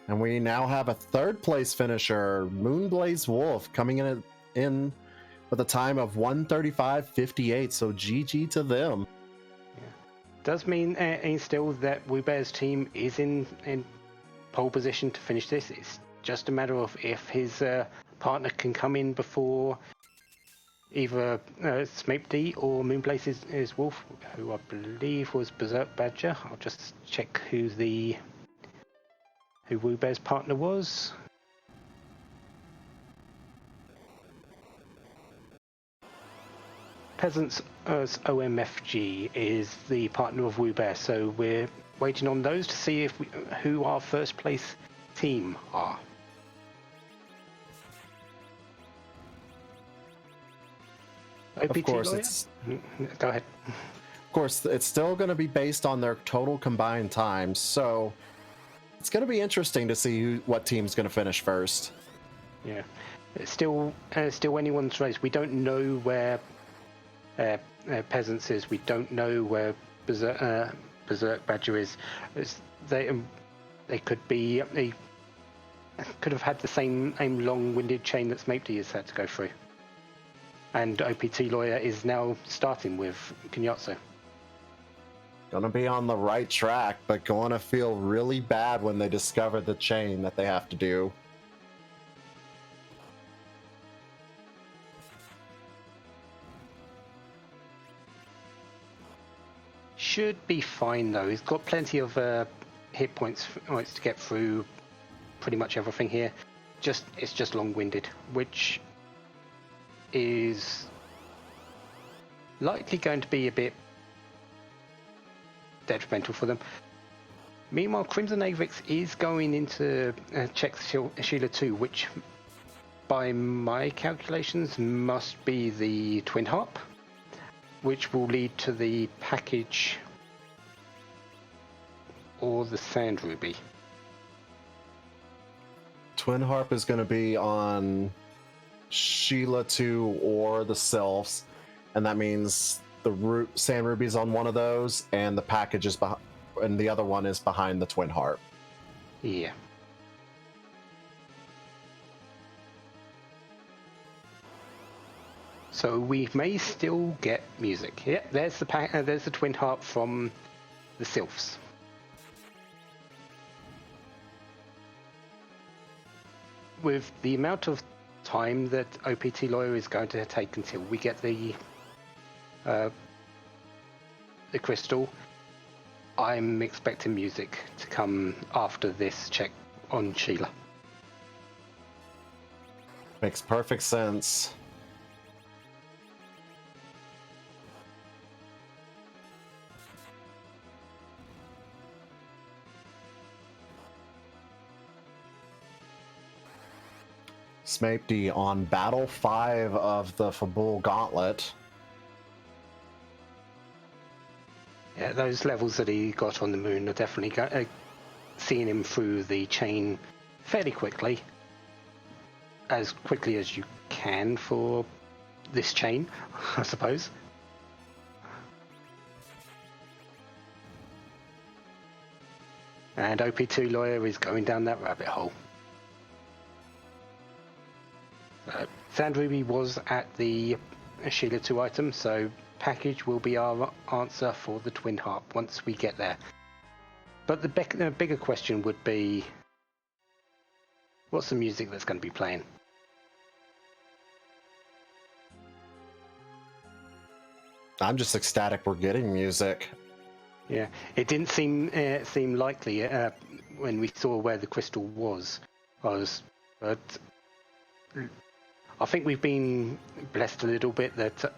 And we now have a third place finisher, Moonblaze Wolf, coming in with a time of 1:35.58. So GG to them. Yeah. Does mean still that Wubear's team is in pole position to finish this. It's just a matter of if his partner can come in before either Smapty or Moonblaze is Wolf, who I believe was Berserk Badger. I'll just check who Wubear's partner was. Peasants as OMFG is the partner of Wubear, so we're waiting on those to see who our first place team are. Of course, go ahead. Of course, it's still going to be based on their total combined times, so it's going to be interesting to see what team's going to finish first. Yeah, it's still anyone's race. We don't know where Peasants is. We don't know where Berserk Badger is. They could have had the same long-winded chain that Smapty has had to go through. And OPT Lawyer is now starting with Kinyatso. Gonna be on the right track, but going to feel really bad when they discover the chain that they have to do. should be fine though. He's got plenty of hit points to get through pretty much everything here. It's just long-winded, which is likely going to be a bit detrimental for them. Meanwhile, Crimson Avix is going into check Sheila 2, which by my calculations must be the Twin Harp, which will lead to the package or the Sand Ruby. Twin Harp is going to be on Sheila 2 or the Sylphs, and that means the Sand Ruby's on one of those, and the package is and the other one is behind the Twin Harp. Yeah. So we may still get music. Yeah, there's the Twin Harp from the Sylphs. With the amount of time that OPT Lawyer is going to take until we get the crystal, I'm expecting music to come after this check on Sheila. Makes perfect sense. Smapty on Battle 5 of the Fabul Gauntlet. Yeah, those levels that he got on the moon are definitely seeing him through the chain fairly quickly. As quickly as you can for this chain, I suppose. And OP2 Lawyer is going down that rabbit hole. Sand Ruby was at the Sheila 2 item, so package will be our answer for the Twin Harp once we get there. But the bigger question would be, what's the music that's going to be playing? I'm just ecstatic we're getting music. Yeah, it didn't seem likely when we saw where the crystal was. But I think we've been blessed a little bit that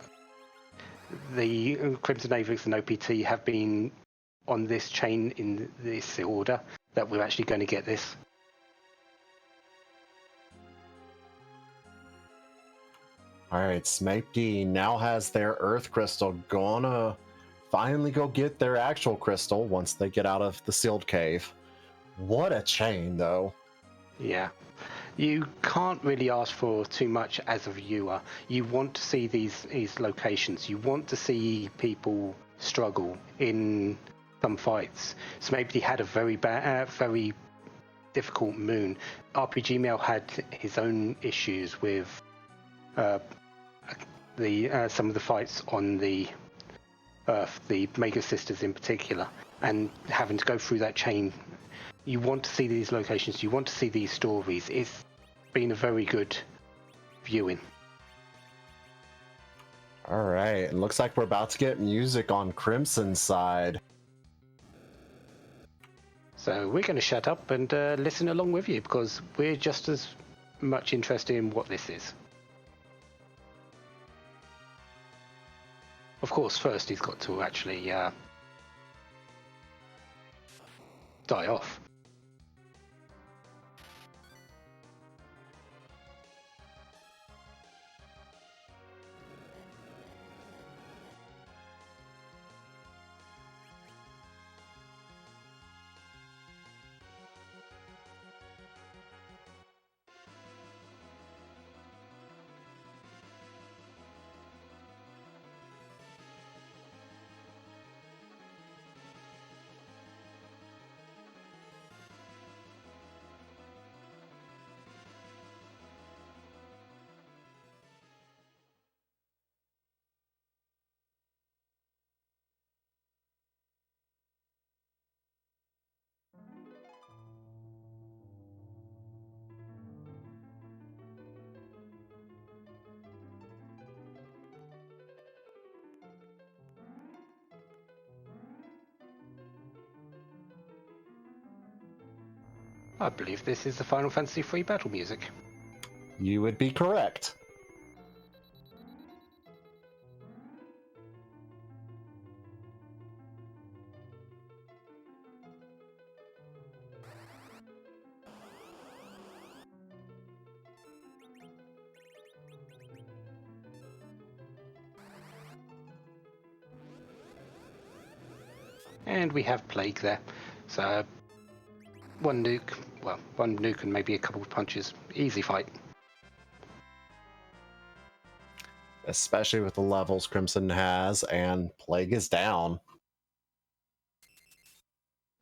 the Crimson Avix and OPT have been on this chain in this order, that we're actually going to get this. Alright, Smapty now has their Earth Crystal. Gonna finally go get their actual crystal once they get out of the sealed cave. What a chain, though. Yeah. You can't really ask for too much as a viewer. You want to see these locations. You want to see people struggle in some fights. Smapty had a very difficult moon. RPG Mail had his own issues with some of the fights on the Earth, the Mega Sisters in particular, and having to go through that chain. You want to see these locations. You want to see these stories. It's been a very good viewing. All right, it looks like we're about to get music on Crimson's side. So we're going to shut up and listen along with you, because we're just as much interested in what this is. Of course, first he's got to actually die off. I believe this is the Final Fantasy III battle music. You would be correct. And we have Plague there. So one nuke and maybe a couple of punches. Easy fight. Especially with the levels Crimson has, and Plague is down.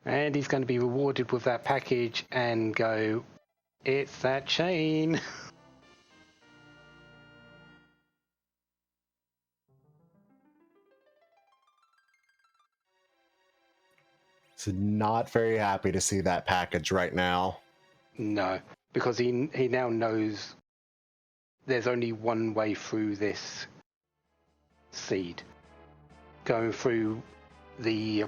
And he's going to be rewarded with that package and go, it's that chain. So not very happy to see that package right now. No, because he now knows there's only one way through this seed. Going through the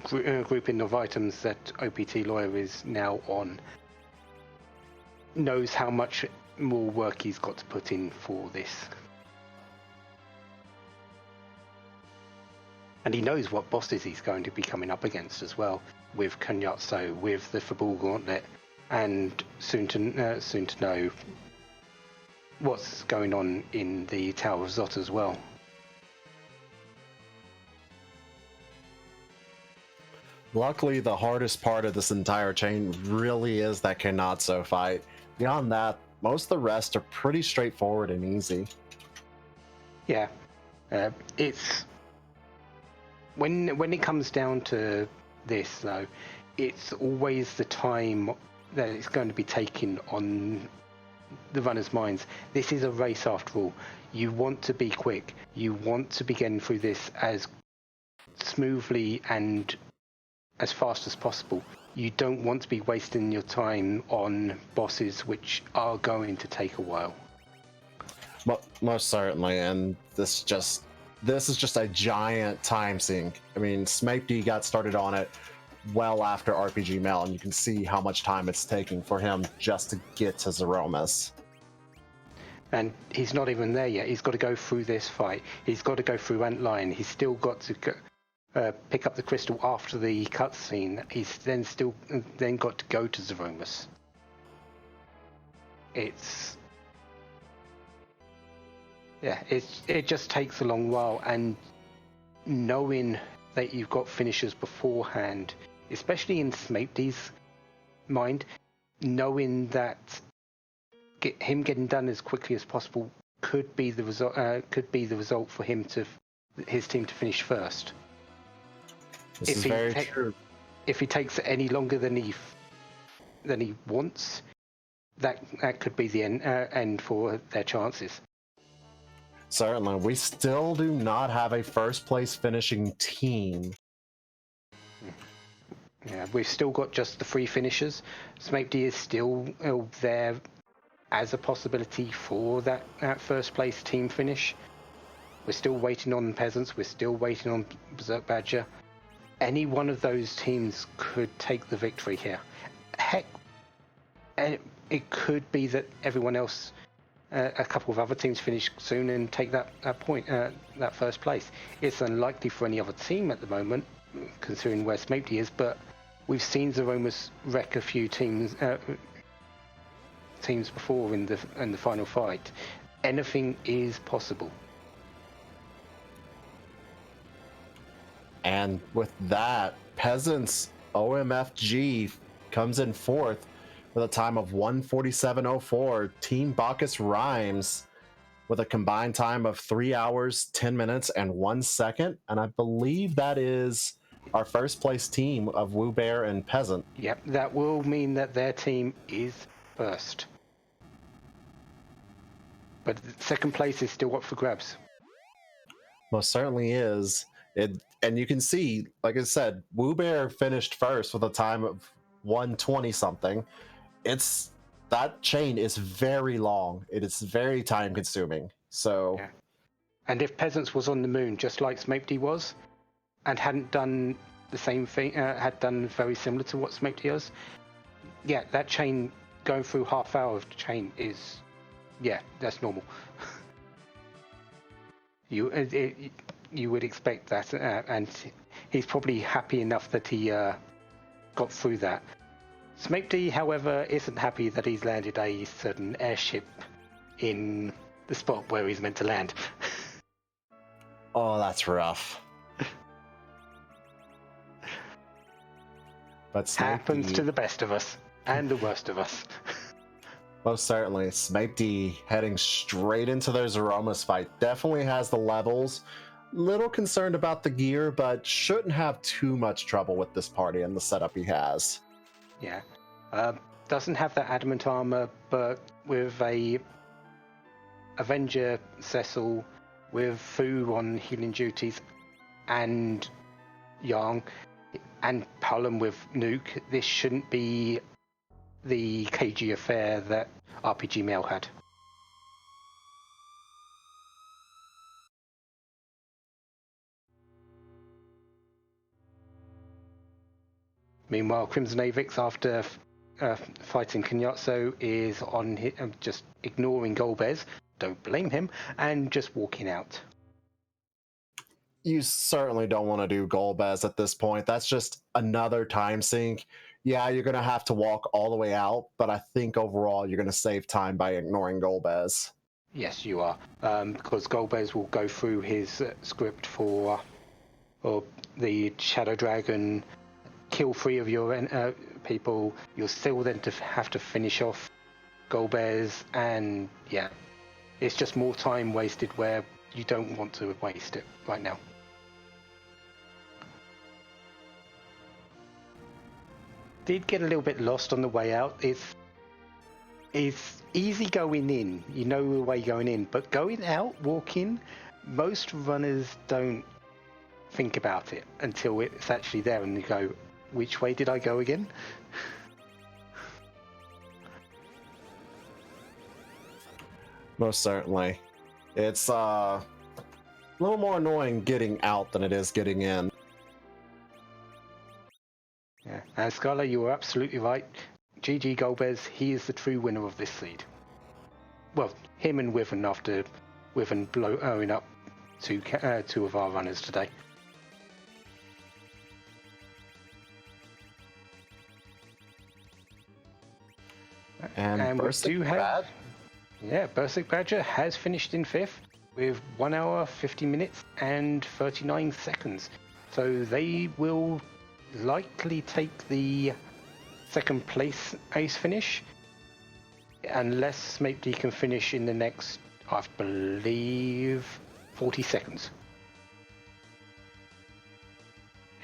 grouping of items that OPT Lawyer is now on, knows how much more work he's got to put in for this. And he knows what bosses he's going to be coming up against as well, with Kanyatso, with the Fabul Gauntlet, and soon to know what's going on in the Tower of Zot as well. Luckily, the hardest part of this entire chain really is that Kanatsu fight. Beyond that, most of the rest are pretty straightforward and easy. Yeah, it's when it comes down to this, though, it's always the time that it's going to be taken on the runners' minds. This is a race after all. You want to be quick. You want to be getting through this as smoothly and as fast as possible. You don't want to be wasting your time on bosses which are going to take a while. Most certainly, and this is just a giant time sink. I mean, Smapey got started on it well after RPG Mel, and you can see how much time it's taking for him just to get to Zeromus. And he's not even there yet. He's got to go through this fight. He's got to go through Antlion. He's still got to pick up the crystal after the cutscene. He's then got to go to Zeromus. It just takes a long while, and knowing that you've got finishers beforehand, especially in Smapey's mind, knowing that him getting done as quickly as possible could be the result. Could be the result for his team to finish first. This is very true. If he takes any longer than he wants, that could be the end for their chances. Certainly, we still do not have a first place finishing team. Yeah, we've still got just the 3 finishers. Smapey is still there as a possibility for that first place team finish. We're still waiting on Peasants. We're still waiting on Berserk Badger. Any one of those teams could take the victory here. Heck, it could be that everyone else, a couple of other teams finish soon and take that first place. It's unlikely for any other team at the moment, considering where Smapey is, but we've seen Zeromus wreck a few teams before in the final fight. Anything is possible. And with that, Peasants OMFG comes in fourth with a time of 1:47:04. Team Bacchus Rhymes with a combined time of 3 hours, 10 minutes, and 1 second. And I believe that is our first place team of Woo Bear and Peasant. Yep, that will mean that their team is first. But second place is still up for grabs. Most certainly is. And you can see, like I said, Woo Bear finished first with a time of 1:20 something. That chain is very long. It is very time consuming. So, yeah. And if Peasants was on the moon just like Smapey was, and hadn't done the same thing, had done very similar to what Smapey does, Yeah, that chain going through half hour of chain is, yeah, that's normal. You would expect that, and he's probably happy enough that he got through that. Smape, however, isn't happy that he's landed a certain airship in the spot where he's meant to land. Oh, that's rough. But Happens to the best of us and the worst of us. Most certainly. Smape heading straight into their Zeromus fight. Definitely has the levels. Little concerned about the gear, but shouldn't have too much trouble with this party and the setup he has. Yeah. Doesn't have that adamant armor, but with a Avenger Cecil, with Fu on healing duties, and Yang, and Pullum with Nuke, this shouldn't be the cagey affair that RPG Mail had. Meanwhile, Crimson Avix, after fighting Kenyatso, is on just ignoring Golbez, don't blame him, and just walking out. You certainly don't want to do Golbez at this point. That's just another time sink. Yeah, you're going to have to walk all the way out, but I think overall you're going to save time by ignoring Golbez. Yes, you are, because Golbez will go through his script for the Shadow Dragon, kill 3 of your people. You'll still then have to finish off Golbez, and yeah, it's just more time wasted where you don't want to waste it right now. Did get a little bit lost on the way out. It's easy going in, you know the way going in, but going out, walking, most runners don't think about it until it's actually there and you go, which way did I go again? Most certainly. It's a little more annoying getting out than it is getting in. Yeah, and Scarlet, you were absolutely right. GG Golbez, he is the true winner of this seed. Well, him and Wyvern, after Wyvern blowing up two of our runners today. And we do have... Yeah, Berserk Badger has finished in 5th with 1 hour, 50 minutes and 39 seconds. So they will likely take the 2nd place ace finish, unless Smape can finish in the next, I believe, 40 seconds.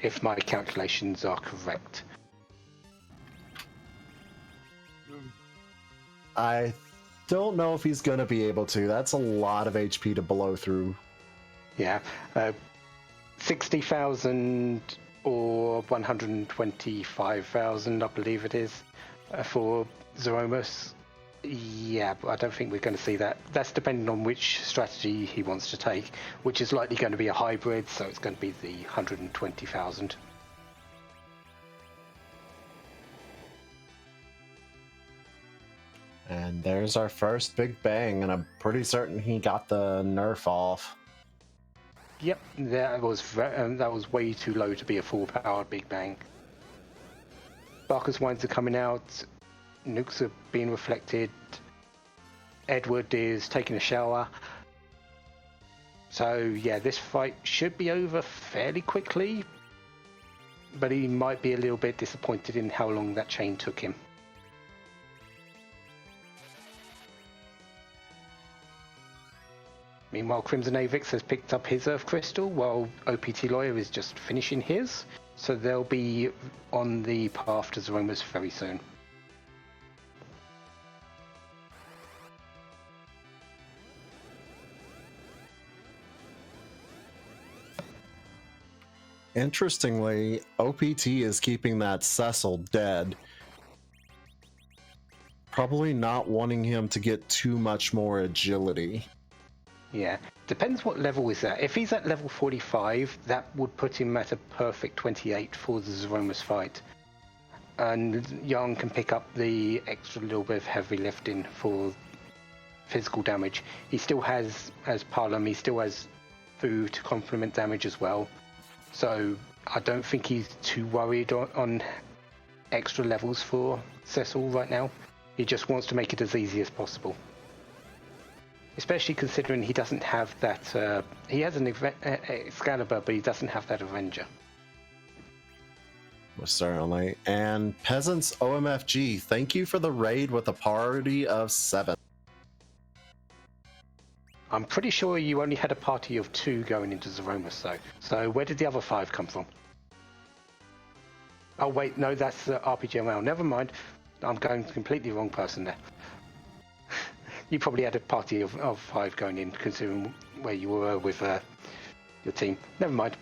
If my calculations are correct. I don't know if he's going to be able to. That's a lot of HP to blow through. Yeah. 60,000 or 125,000, I believe it is, for Zeromus. Yeah, but I don't think we're going to see that. That's depending on which strategy he wants to take, which is likely going to be a hybrid, so it's going to be the 120,000. And there's our first big bang, and I'm pretty certain he got the nerf off. Yep, that was way too low to be a full-powered Big Bang. Barker's wines are coming out, nukes are being reflected, Edward is taking a shower. So yeah, this fight should be over fairly quickly, but he might be a little bit disappointed in how long that chain took him. Meanwhile, Crimson Avix has picked up his Earth Crystal, while OPT Lawyer is just finishing his, so they'll be on the path to Zeromus very soon. Interestingly, OPT is keeping that Cecil dead. Probably not wanting him to get too much more agility. Yeah, depends what level is that. If he's at level 45, that would put him at a perfect 28 for the Zeromus fight. and Yarn can pick up the extra little bit of heavy lifting for physical damage. He still has, as Parlam, he still has Fu to complement damage as well. So I don't think he's too worried on extra levels for Cecil right now. He just wants to make it as easy as possible. Especially considering he doesn't have that... he has an Excalibur, but he doesn't have that Avenger. Most certainly. And Peasants OMFG, thank you for the raid with a party of 7. I'm pretty sure you only had a party of 2 going into Zeromus, though. So where did the other 5 come from? Oh, wait, no, that's RPGML. Never mind. I'm going completely wrong person there. You probably had a party of 5 going in, considering where you were with your team. Never mind.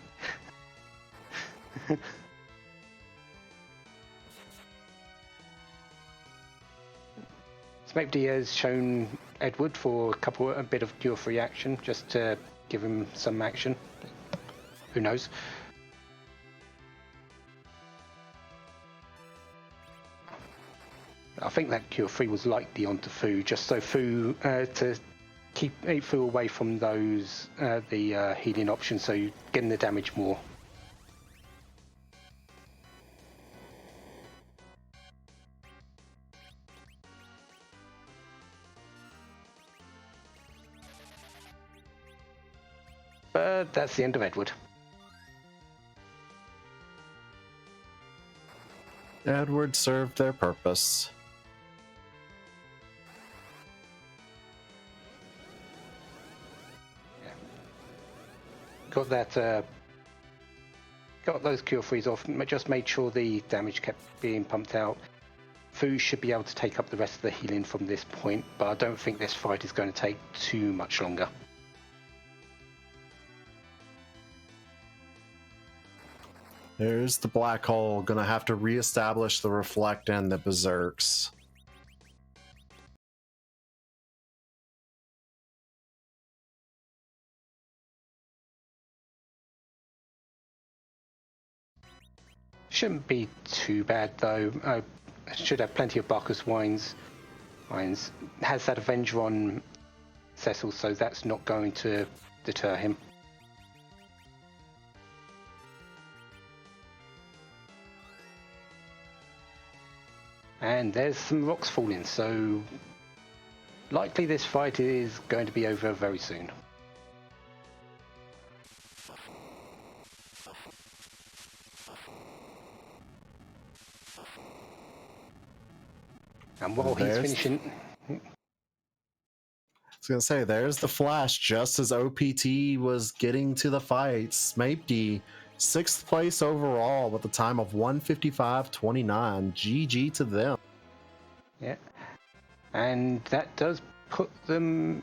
Smokedy has shown Edward for a bit of cure free action, just to give him some action. Who knows? I think that cure free was likely onto Fu, just so Fu to keep Fu away from those the healing options, so you're getting the damage more. But that's the end of Edward. Edward served their purpose. Got that. Got those cure frees off. Just made sure the damage kept being pumped out. Fu should be able to take up the rest of the healing from this point, but I don't think this fight is going to take too much longer. There's the black hole, gonna have to reestablish the reflect and the berserks. Shouldn't be too bad though. Should have plenty of Barkus wines. Has that Avenger on Cecil, so that's not going to deter him. And there's some rocks falling, so likely this fight is going to be over very soon. And while he's finishing... I was gonna say, there's the flash just as OPT was getting to the fight. Smapedy, 6th place overall with a time of 1:55.29. GG to them. Yeah. And that does put them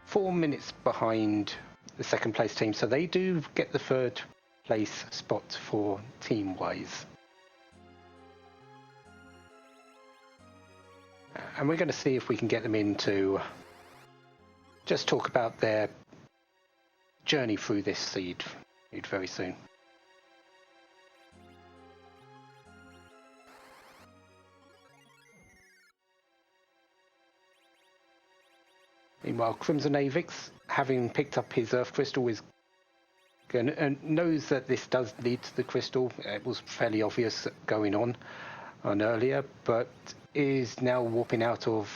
4 minutes behind the 2nd place team, so they do get the 3rd place spot for team-wise. And we're going to see if we can get them in to just talk about their journey through this seed very soon. Meanwhile, Crimson Avix, having picked up his Earth Crystal, is knows that this does lead to the crystal. It was fairly obvious going on earlier, but is now warping out of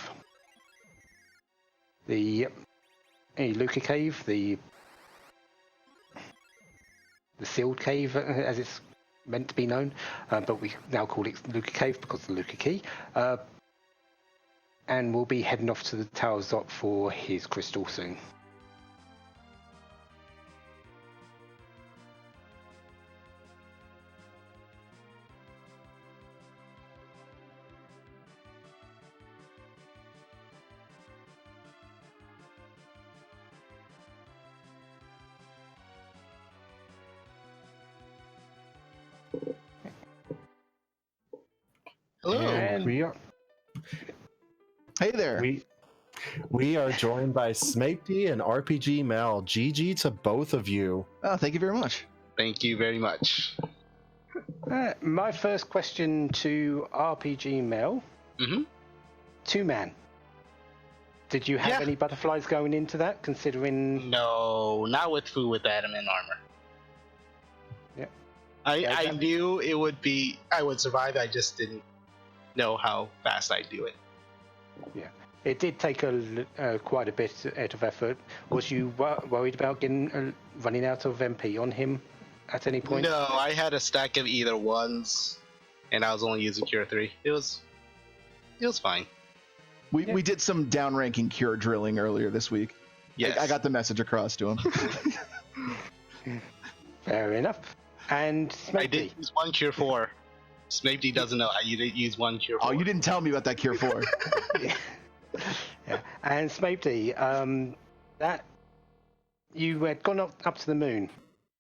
the Luca Cave, the sealed cave as it's meant to be known, but we now call it Luca Cave because of the Luca Key, and will be heading off to the Tower Zop for his crystal soon. Hello. And We are Hey there. we are joined by Smapedy and RPG Mel. GG to both of you. Oh, thank you very much. Thank you very much. My first question to RPG Mel. Mm-hmm. 2-man. Did you have any butterflies going into that, considering... No, not with food with adamant armor. Yeah. I knew it would be... I would survive, I just didn't know how fast I'd do it. Yeah. It did take quite a bit of effort. Was you worried about running out of MP on him at any point? No, I had a stack of either ones, and I was only using Cure 3. It was fine. We did some downranking cure drilling earlier this week. Yes. I got the message across to him. Fair enough. And Smokey. I did use one Cure 4. Smokey doesn't know. I did use one Cure 4. Oh, you didn't tell me about that Cure 4. Yeah. And Smokey, that you had gone up to the moon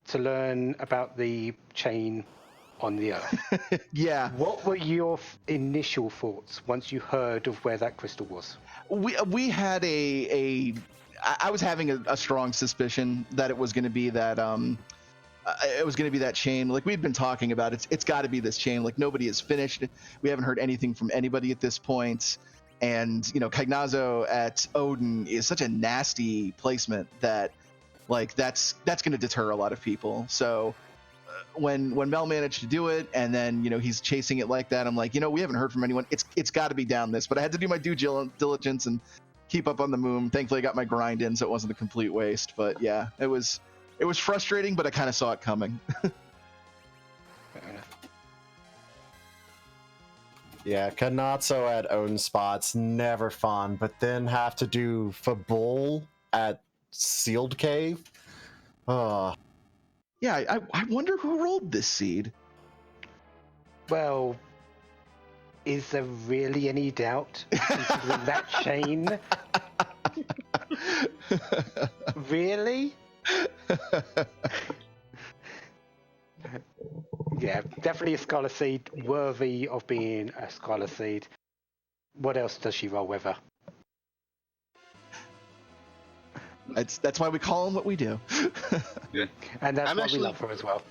to learn about the chain on the Earth. Yeah. What were your initial thoughts once you heard of where that crystal was? We had I was having a strong suspicion that it was going to be that it was going to be that chain. Like we'd been talking about, it's got to be this chain. Like nobody has finished. We haven't heard anything from anybody at this point. And you know, Cagnazzo at Odin is such a nasty placement that, like, that's going to deter a lot of people. So when Mel managed to do it, and then you know he's chasing it like that, I'm like, you know, we haven't heard from anyone. It's got to be down this. But I had to do my due diligence and keep up on the moon. Thankfully, I got my grind in, so it wasn't a complete waste. But yeah, it was frustrating, but I kind of saw it coming. Yeah, Canazzo at own spots, never fun, but then have to do Fabul at Sealed Cave. Yeah, I wonder who rolled this seed. Well, is there really any doubt considering that chain? Really? Yeah, definitely a scholar seed, worthy of being a scholar seed. What else does she roll with her? That's why we call them what we do. Yeah. And that's why we love her as well.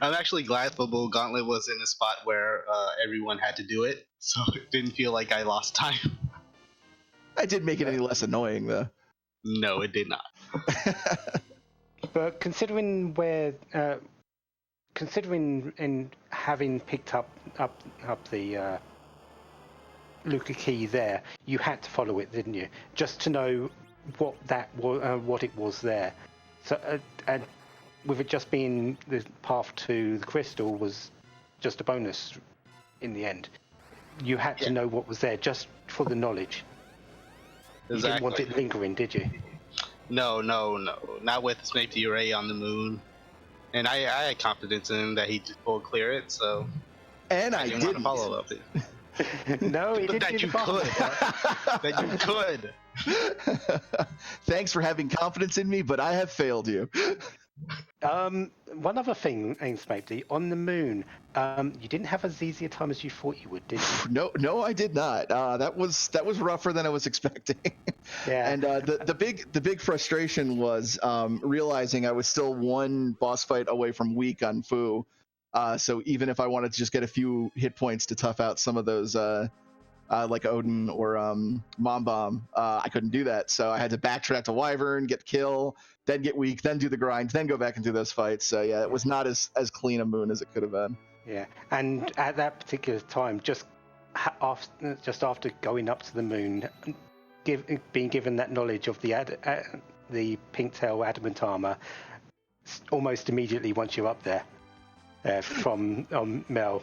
I'm actually glad Football Gauntlet was in a spot where everyone had to do it, so it didn't feel like I lost time. I didn't make it any less annoying, though. No, it did not. But considering and having picked up the Luca key there, you had to follow it, didn't you? Just to know what it was there. So and with it just being the path to the crystal was just a bonus in the end. You had to know what was there just for the knowledge. Exactly. You didn't want it lingering, did you? No. Not with Snape the Array on the moon. And I had confidence in him that he'd will clear it, so and I didn't want to follow up it. No, he didn't. That you could. That you could. Thanks for having confidence in me, but I have failed you. One other thing, Ainsmapey, on the moon, you didn't have as easy a time as you thought you would, did you? No, I did not. That was rougher than I was expecting. Yeah. And the big frustration was realizing I was still one boss fight away from weak on Fu. So even if I wanted to just get a few hit points to tough out some of those, like Odin or Mom Bomb, I couldn't do that. So I had to backtrack to Wyvern, get kill, then get weak, then do the grind, then go back and do those fights. So yeah, it was not as clean a moon as it could have been. Yeah, and at that particular time, just after going up to the moon, being given that knowledge of the pink-tail adamant armor, almost immediately once you're up there, from Mel.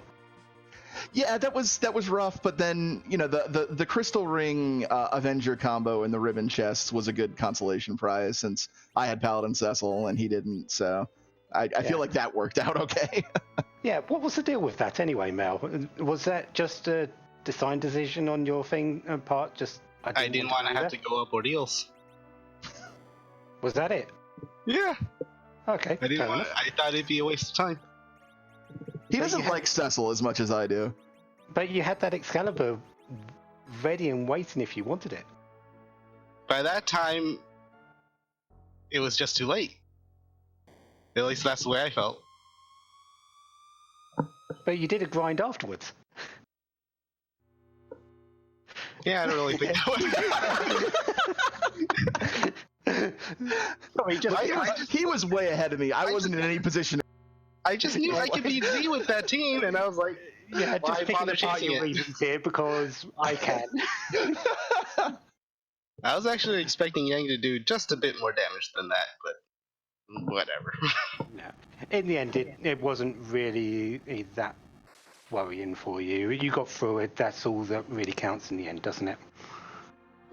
Yeah, that was rough, but then you know the crystal ring Avenger combo in the ribbon chests was a good consolation prize since I had Paladin Cecil and he didn't, so I feel like that worked out okay. Yeah, what was the deal with that anyway, Mel? Was that just a design decision on your part? Just I didn't want to have to go up ordeals. Was that it? Yeah. Okay. I thought it'd be a waste of time. He doesn't like Cecil as much as I do. But you had that Excalibur ready and waiting if you wanted it. By that time, it was just too late. At least that's the way I felt. But you did a grind afterwards. Yeah, I don't really think that Sorry, He was way ahead of me. I wasn't in any position. I just knew I could beat Z with that team, and I was like, yeah, just why picking bother apart chasing your it? reasons here because I can. I was actually expecting Yang to do just a bit more damage than that, but whatever. No. In the end, it wasn't really that worrying for you. You got through it. That's all that really counts in the end, doesn't it?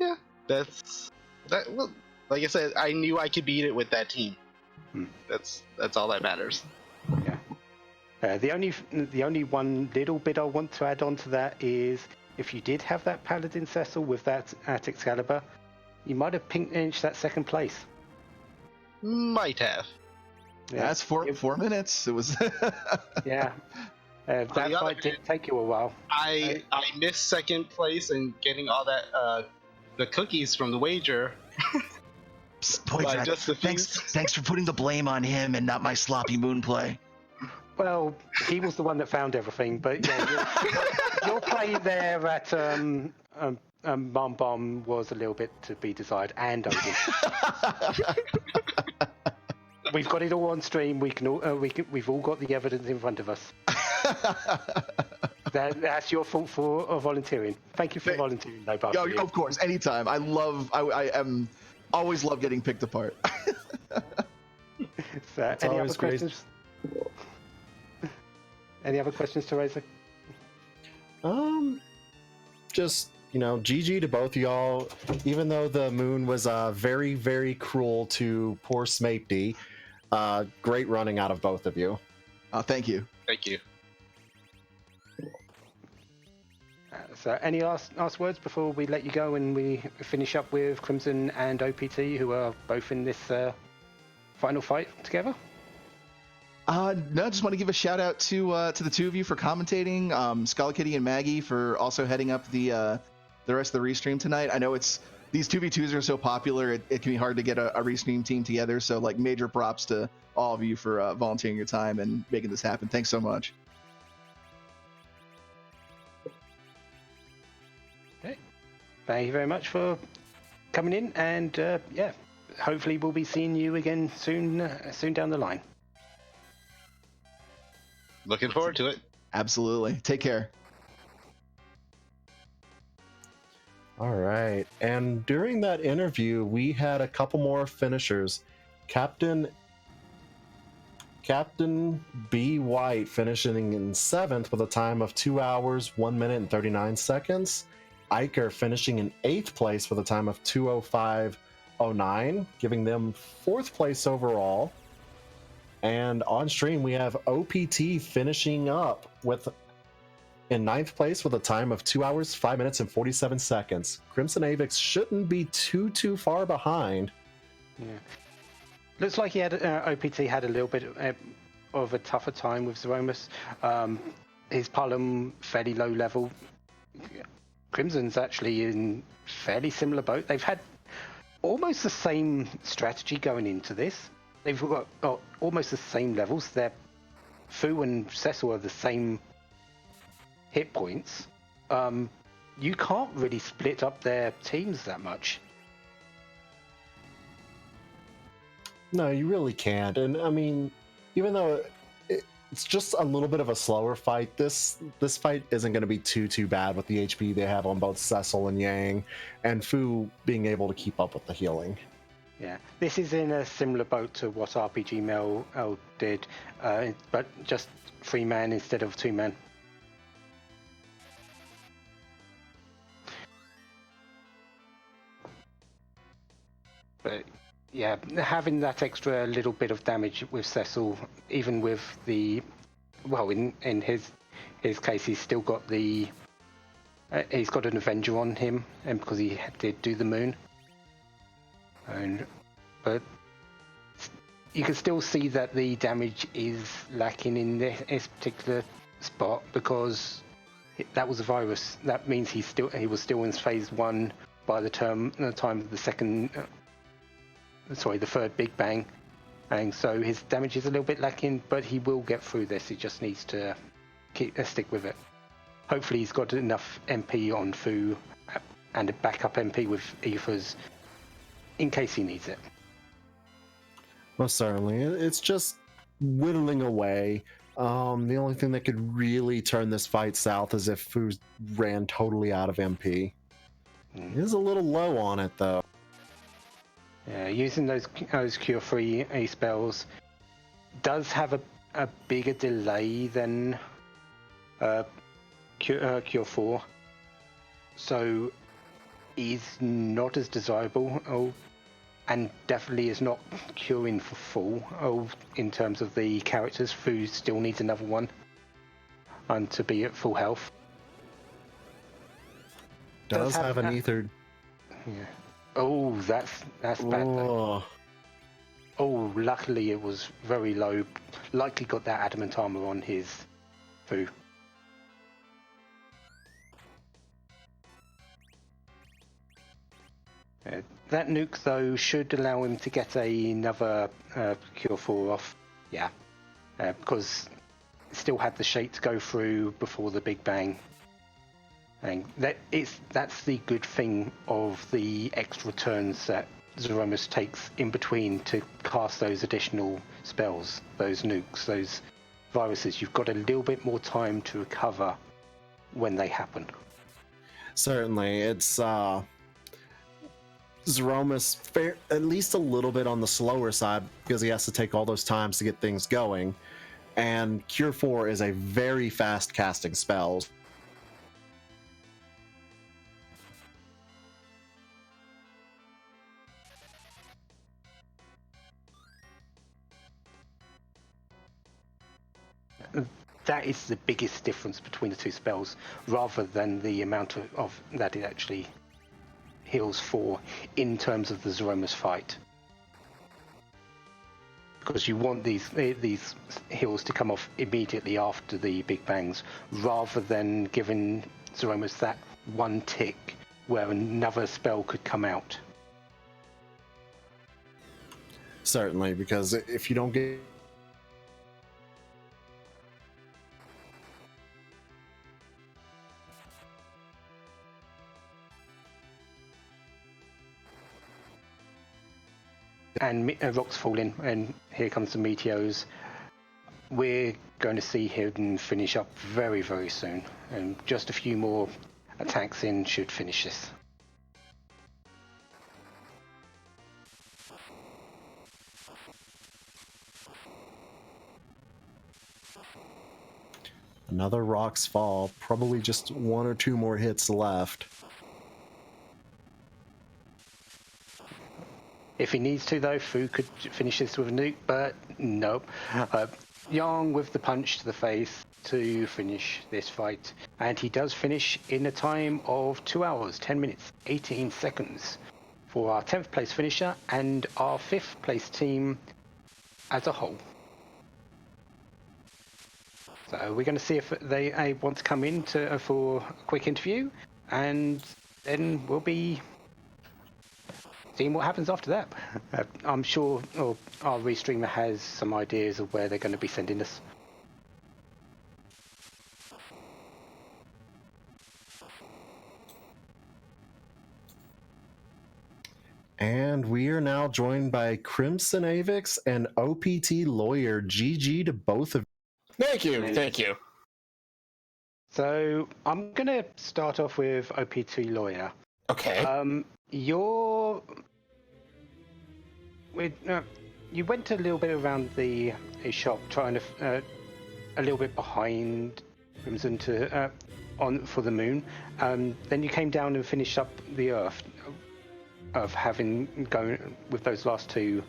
Yeah, that's that. Well, like I said, I knew I could beat it with that team. That's all that matters. Yeah. The only one little bit I want to add on to that is if you did have that Paladin Cecil with that at Excalibur, you might have pink-inched that second place. Might have. Yeah. That's 4 minutes. It was. Yeah. That fight did take you a while. I missed second place and getting all that the cookies from the wager. Boy, just a few. thanks for putting the blame on him and not my sloppy moon play. Well, he was the one that found everything, but yeah, your play there at Mom Bomb was a little bit to be desired, and Odin. We've got it all on stream. We've all got the evidence in front of us. That's your fault for volunteering. Thank you for volunteering, though, Bob. Of course, anytime. I am always love getting picked apart. So, any other questions? Any other questions, Teresa? Just, GG to both of y'all. Even though the moon was very, very cruel to poor Smapey, great running out of both of you. Thank you. Thank you. So, any last words before we let you go and we finish up with Crimson and OPT, who are both in this final fight together? No, just want to give a shout out to the two of you for commentating, Skull Kitty and Maggie for also heading up the rest of the restream tonight. I know these 2v2s are so popular, it can be hard to get a restream team together. So like major props to all of you for volunteering your time and making this happen. Thanks so much. Okay. Thank you very much for coming in, and hopefully we'll be seeing you again soon down the line. Looking forward to it. Absolutely. Take care. All right. And during that interview, we had a couple more finishers. Captain B. White finishing in 7th with a time of 2 hours, 1 minute, and 39 seconds. Iker finishing in 8th place with a time of 2:05:09, giving them 4th place overall. And on stream, we have OPT finishing up in 9th place with a time of 2 hours, 5 minutes, and 47 seconds. Crimson Avix shouldn't be too far behind. Yeah. Looks like OPT had a little bit of a tougher time with Zeromus. His Palom fairly low level. Crimson's actually in fairly similar boat. They've had almost the same strategy going into this. They've got almost the same levels. Their Fu and Cecil are the same hit points. You can't really split up their teams that much. No, you really can't. And I mean, even though it's just a little bit of a slower fight, this fight isn't going to be too bad with the HP they have on both Cecil and Yang, and Fu being able to keep up with the healing. Yeah, this is in a similar boat to what RPG Mel did, but just 3-man instead of 2-man. But yeah, having that extra little bit of damage with Cecil, even with in his case, he's still got he's got an Avenger on him, and because he did do the moon. But you can still see that the damage is lacking in this particular spot because that was a virus. That means he was still in phase 1 by the time of the third Big Bang, and so his damage is a little bit lacking. But he will get through this. He just needs to stick with it. Hopefully he's got enough MP on Fu and a backup MP with Ethers in case he needs it. Most certainly. It's just whittling away. The only thing that could really turn this fight south is if Fu ran totally out of MP. He is a little low on it, though. Yeah, using those Cure 3 A spells does have a bigger delay than Cure 4. So is not as desirable, and definitely is not curing for full. In terms of the characters, Fu still needs another one and to be at full health. Does have an ether. Yeah. Oh, that's bad. Oh. Oh, luckily it was very low. Likely got that adamant armor on his Fu. That nuke, though, should allow him to get another Cure 4 off. Yeah. Because still had the shape to go through before the Big Bang. And that's the good thing of the extra turns that Zeromus takes in between to cast those additional spells, those nukes, those viruses. You've got a little bit more time to recover when they happen. Certainly. It's Zeromus at least a little bit on the slower side because he has to take all those times to get things going. And Cure 4 is a very fast casting spell. That is the biggest difference between the two spells, rather than the amount of that it actually heals for in terms of the Zeromus fight. Because you want these heals to come off immediately after the Big Bangs, rather than giving Zeromus that one tick where another spell could come out. Certainly, because if you don't get and rocks falling, and here comes the meteors. We're going to see him finish up very, very soon, and just a few more attacks in should finish this. another rocks fall, probably just one or two more hits left. If he needs to, though, Fu could finish this with a nuke, but nope. Yang with the punch to the face to finish this fight. And he does finish in a time of 2 hours, 10 minutes, 18 seconds for our 10th place finisher and our 5th place team as a whole. So we're going to see if they want to come in for a quick interview, and then we'll be seeing what happens after that. I'm sure our restreamer has some ideas of where they're going to be sending us. And we are now joined by Crimson Avix and OPT Lawyer. GG to both of you. Thank you. So I'm going to start off with OPT Lawyer. Okay. You went a little bit around the shop, trying to a little bit behind Crimson for the moon. Then you came down and finished up the Earth, of having gone with those last two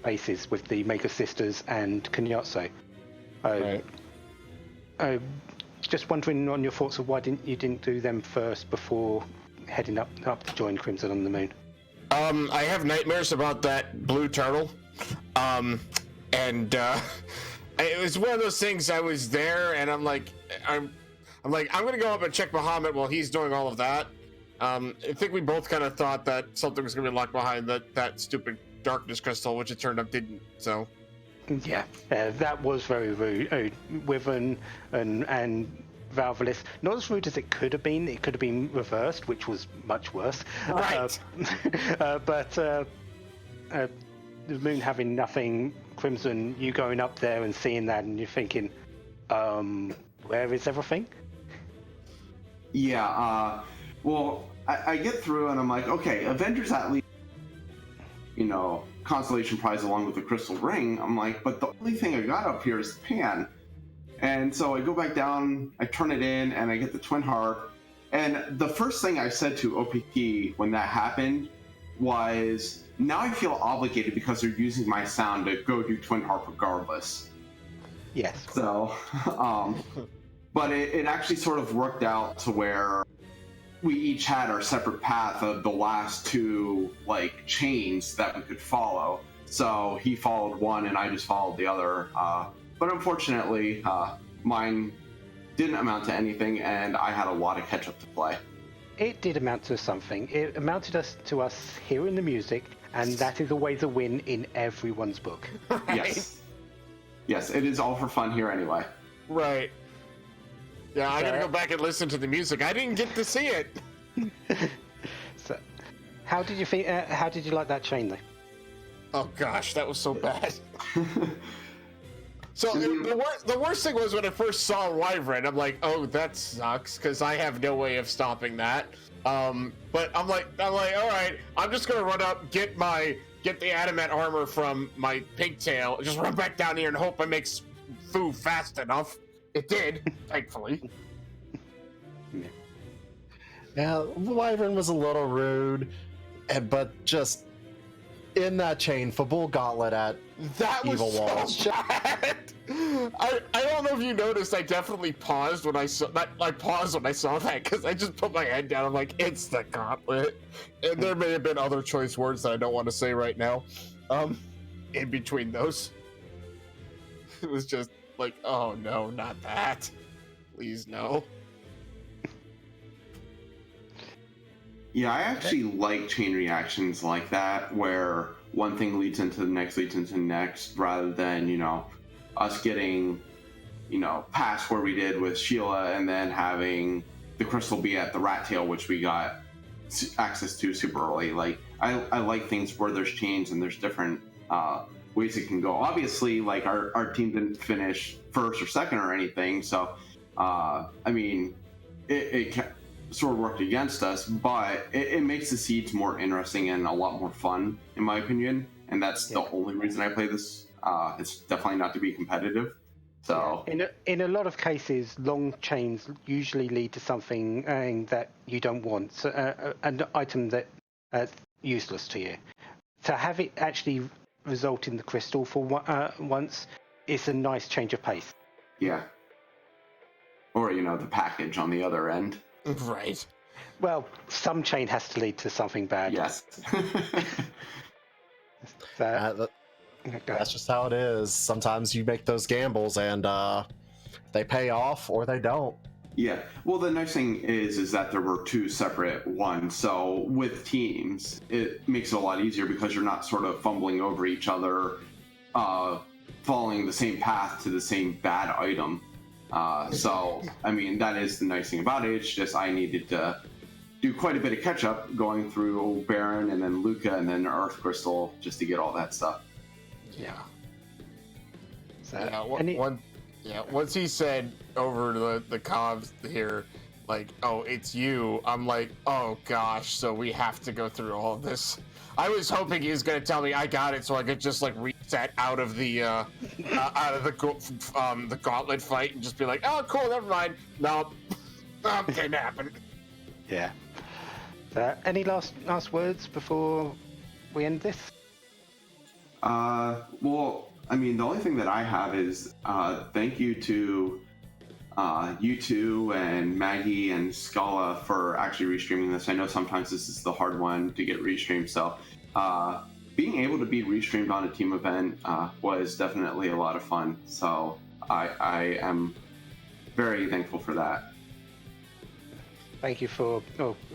bases with the Mega Sisters and Kunyatso. Right. Just wondering on your thoughts of why you didn't do them first before heading up to join Crimson on the moon. I have nightmares about that blue turtle. And it was one of those things. I was there, and I'm like, I'm gonna go up and check Bahamut while he's doing all of that. I think we both kind of thought that something was gonna be locked behind that stupid darkness crystal, which it turned out didn't. So, Yeah, that was very rude. Wyvern and Valvalis, not as rude as it could have been. It could have been reversed, which was much worse. Right. But the moon having nothing, Crimson, you going up there and seeing that, and you're thinking, where is everything? Yeah, well, I get through and I'm like, okay, Avengers at least, consolation prize along with the crystal ring. I'm like, but the only thing I got up here is the pan. And so I go back down, I turn it in, and I get the twin harp. And the first thing I said to OPP when that happened was, now I feel obligated because they're using my sound to go do twin harp regardless. Yes. So, but it actually sort of worked out to where we each had our separate path of the last two chains that we could follow. So he followed one and I just followed the other. But unfortunately, mine didn't amount to anything, and I had a lot of catch up to play. It did amount to something. It amounted to us hearing the music, and that is always a win in everyone's book. Yes. Yes, it is all for fun here anyway. Right. Yeah, I gotta go back and listen to the music. I didn't get to see it. So, how did you think? How did you like that chain, though? Oh gosh, that was so bad. So the worst thing was when I first saw Wyvern, I'm like, oh, that sucks, because I have no way of stopping that. But I'm like, all right, I'm just gonna run up, get the adamant armor from my pigtail, just run back down here and hope I make Fu fast enough. It did, thankfully. Yeah, Wyvern was a little rude, but just in that chain, Fabul Gauntlet at That was Evil so Walls. bad. I don't know if you noticed. I definitely paused when I saw that. I paused when I saw that because I just put my head down. I'm like, it's the gauntlet. And there may have been other choice words that I don't want to say right now. In between those, it was just like, oh no, not that. Please no. Yeah, I actually like chain reactions like that, where one thing leads into the next, rather than, us getting, past where we did with Sheila and then having the crystal be at the rat tail, which we got access to super early. Like, I like things where there's chains and there's different ways it can go. Obviously, our team didn't finish first or second or anything, so, it sort of worked against us, but it makes the seeds more interesting and a lot more fun, in my opinion. And that's the only reason I play this. It's definitely not to be competitive. So in a lot of cases, long chains usually lead to something that you don't want, an item that's useless to you. To have it actually result in the crystal for once is a nice change of pace. Yeah. Or the package on the other end. Right. Well, some chain has to lead to something bad. Yes. That's just how it is. Sometimes you make those gambles and they pay off or they don't. Yeah. Well, the nice thing is that there were two separate ones. So with teams, it makes it a lot easier because you're not sort of fumbling over each other, following the same path to the same bad item. So, that is the nice thing about it. It's just I needed to do quite a bit of catch up going through Baron and then Luca and then Earth Crystal just to get all that stuff. Yeah. So, once he said over the comms here, like, oh, it's you, I'm like, oh gosh, so we have to go through all of this. I was hoping he was going to tell me I got it so I could just reset out of the gauntlet fight and just be like, oh cool, never mind. No, didn't happen. Yeah. Any last words before we end this? Well, the only thing that I have is thank you to you two and Maggie and Scala for actually restreaming this. I know sometimes this is the hard one to get restreamed, so being able to be restreamed on a team event was definitely a lot of fun. So I am very thankful for that. Thank you for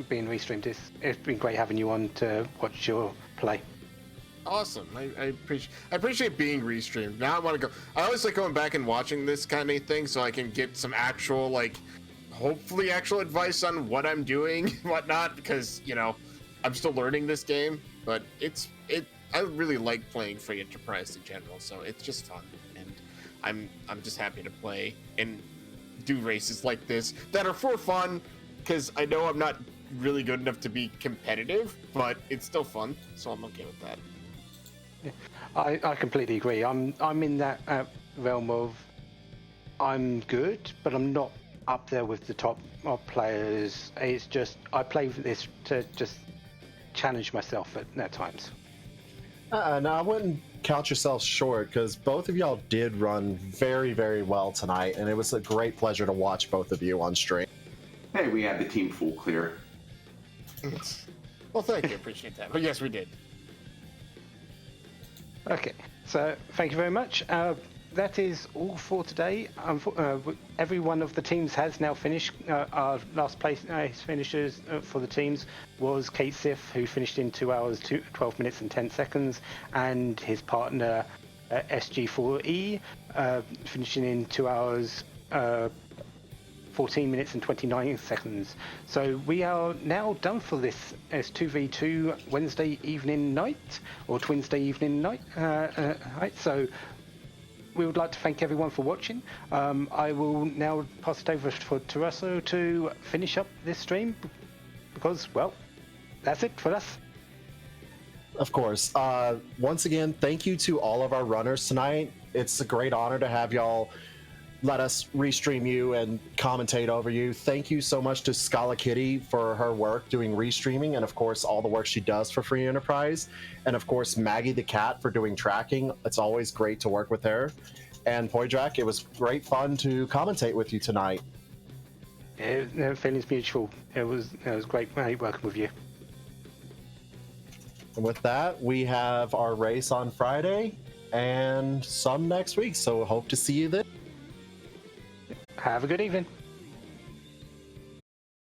being restreamed. It's been great having you on to watch your play. Awesome. I appreciate being restreamed. Now I want to go. I always like going back and watching this kind of thing so I can get some actual, like, hopefully actual advice on what I'm doing and whatnot, because, you know, I'm still learning this game, but I really like playing free enterprise in general, so it's just fun, and I'm just happy to play and do races like this that are for fun, because I know I'm not really good enough to be competitive, but it's still fun, so I'm okay with that. I completely agree. I'm in that realm of I'm good, but I'm not up there with the top of players. It's just I play this to just challenge myself at times. No, I wouldn't count yourself short, because both of y'all did run very, very well tonight, and it was a great pleasure to watch both of you on stream. Hey, we had the team full clear. Well, thank you. Appreciate that. But yes, we did. Okay, so thank you very much. That is all for today. Every one of the teams has now finished. Our last place finishers for the teams was Kate Sif, who finished in 2 hours, 12 minutes and 10 seconds, and his partner SG4E finishing in 2 hours, 14 minutes and 29 seconds. So we are now done for this S2v2 Wednesday evening night, or Twinsday evening night. So we would like to thank everyone for watching. I will now pass it over for Tarasso to finish up this stream, because, well, that's it for us. Of course. Once again, thank you to all of our runners tonight. It's a great honor to have y'all let us restream you and commentate over you. Thank you so much to Scala Kitty for her work doing restreaming, and of course all the work she does for Free Enterprise, and of course Maggie the cat for doing tracking. It's always great to work with her. And Poydrak, it was great fun to commentate with you tonight. Feelings mutual. It was great working with you. And with that, we have our race on Friday and some next week, so hope to see you then. Have a good evening.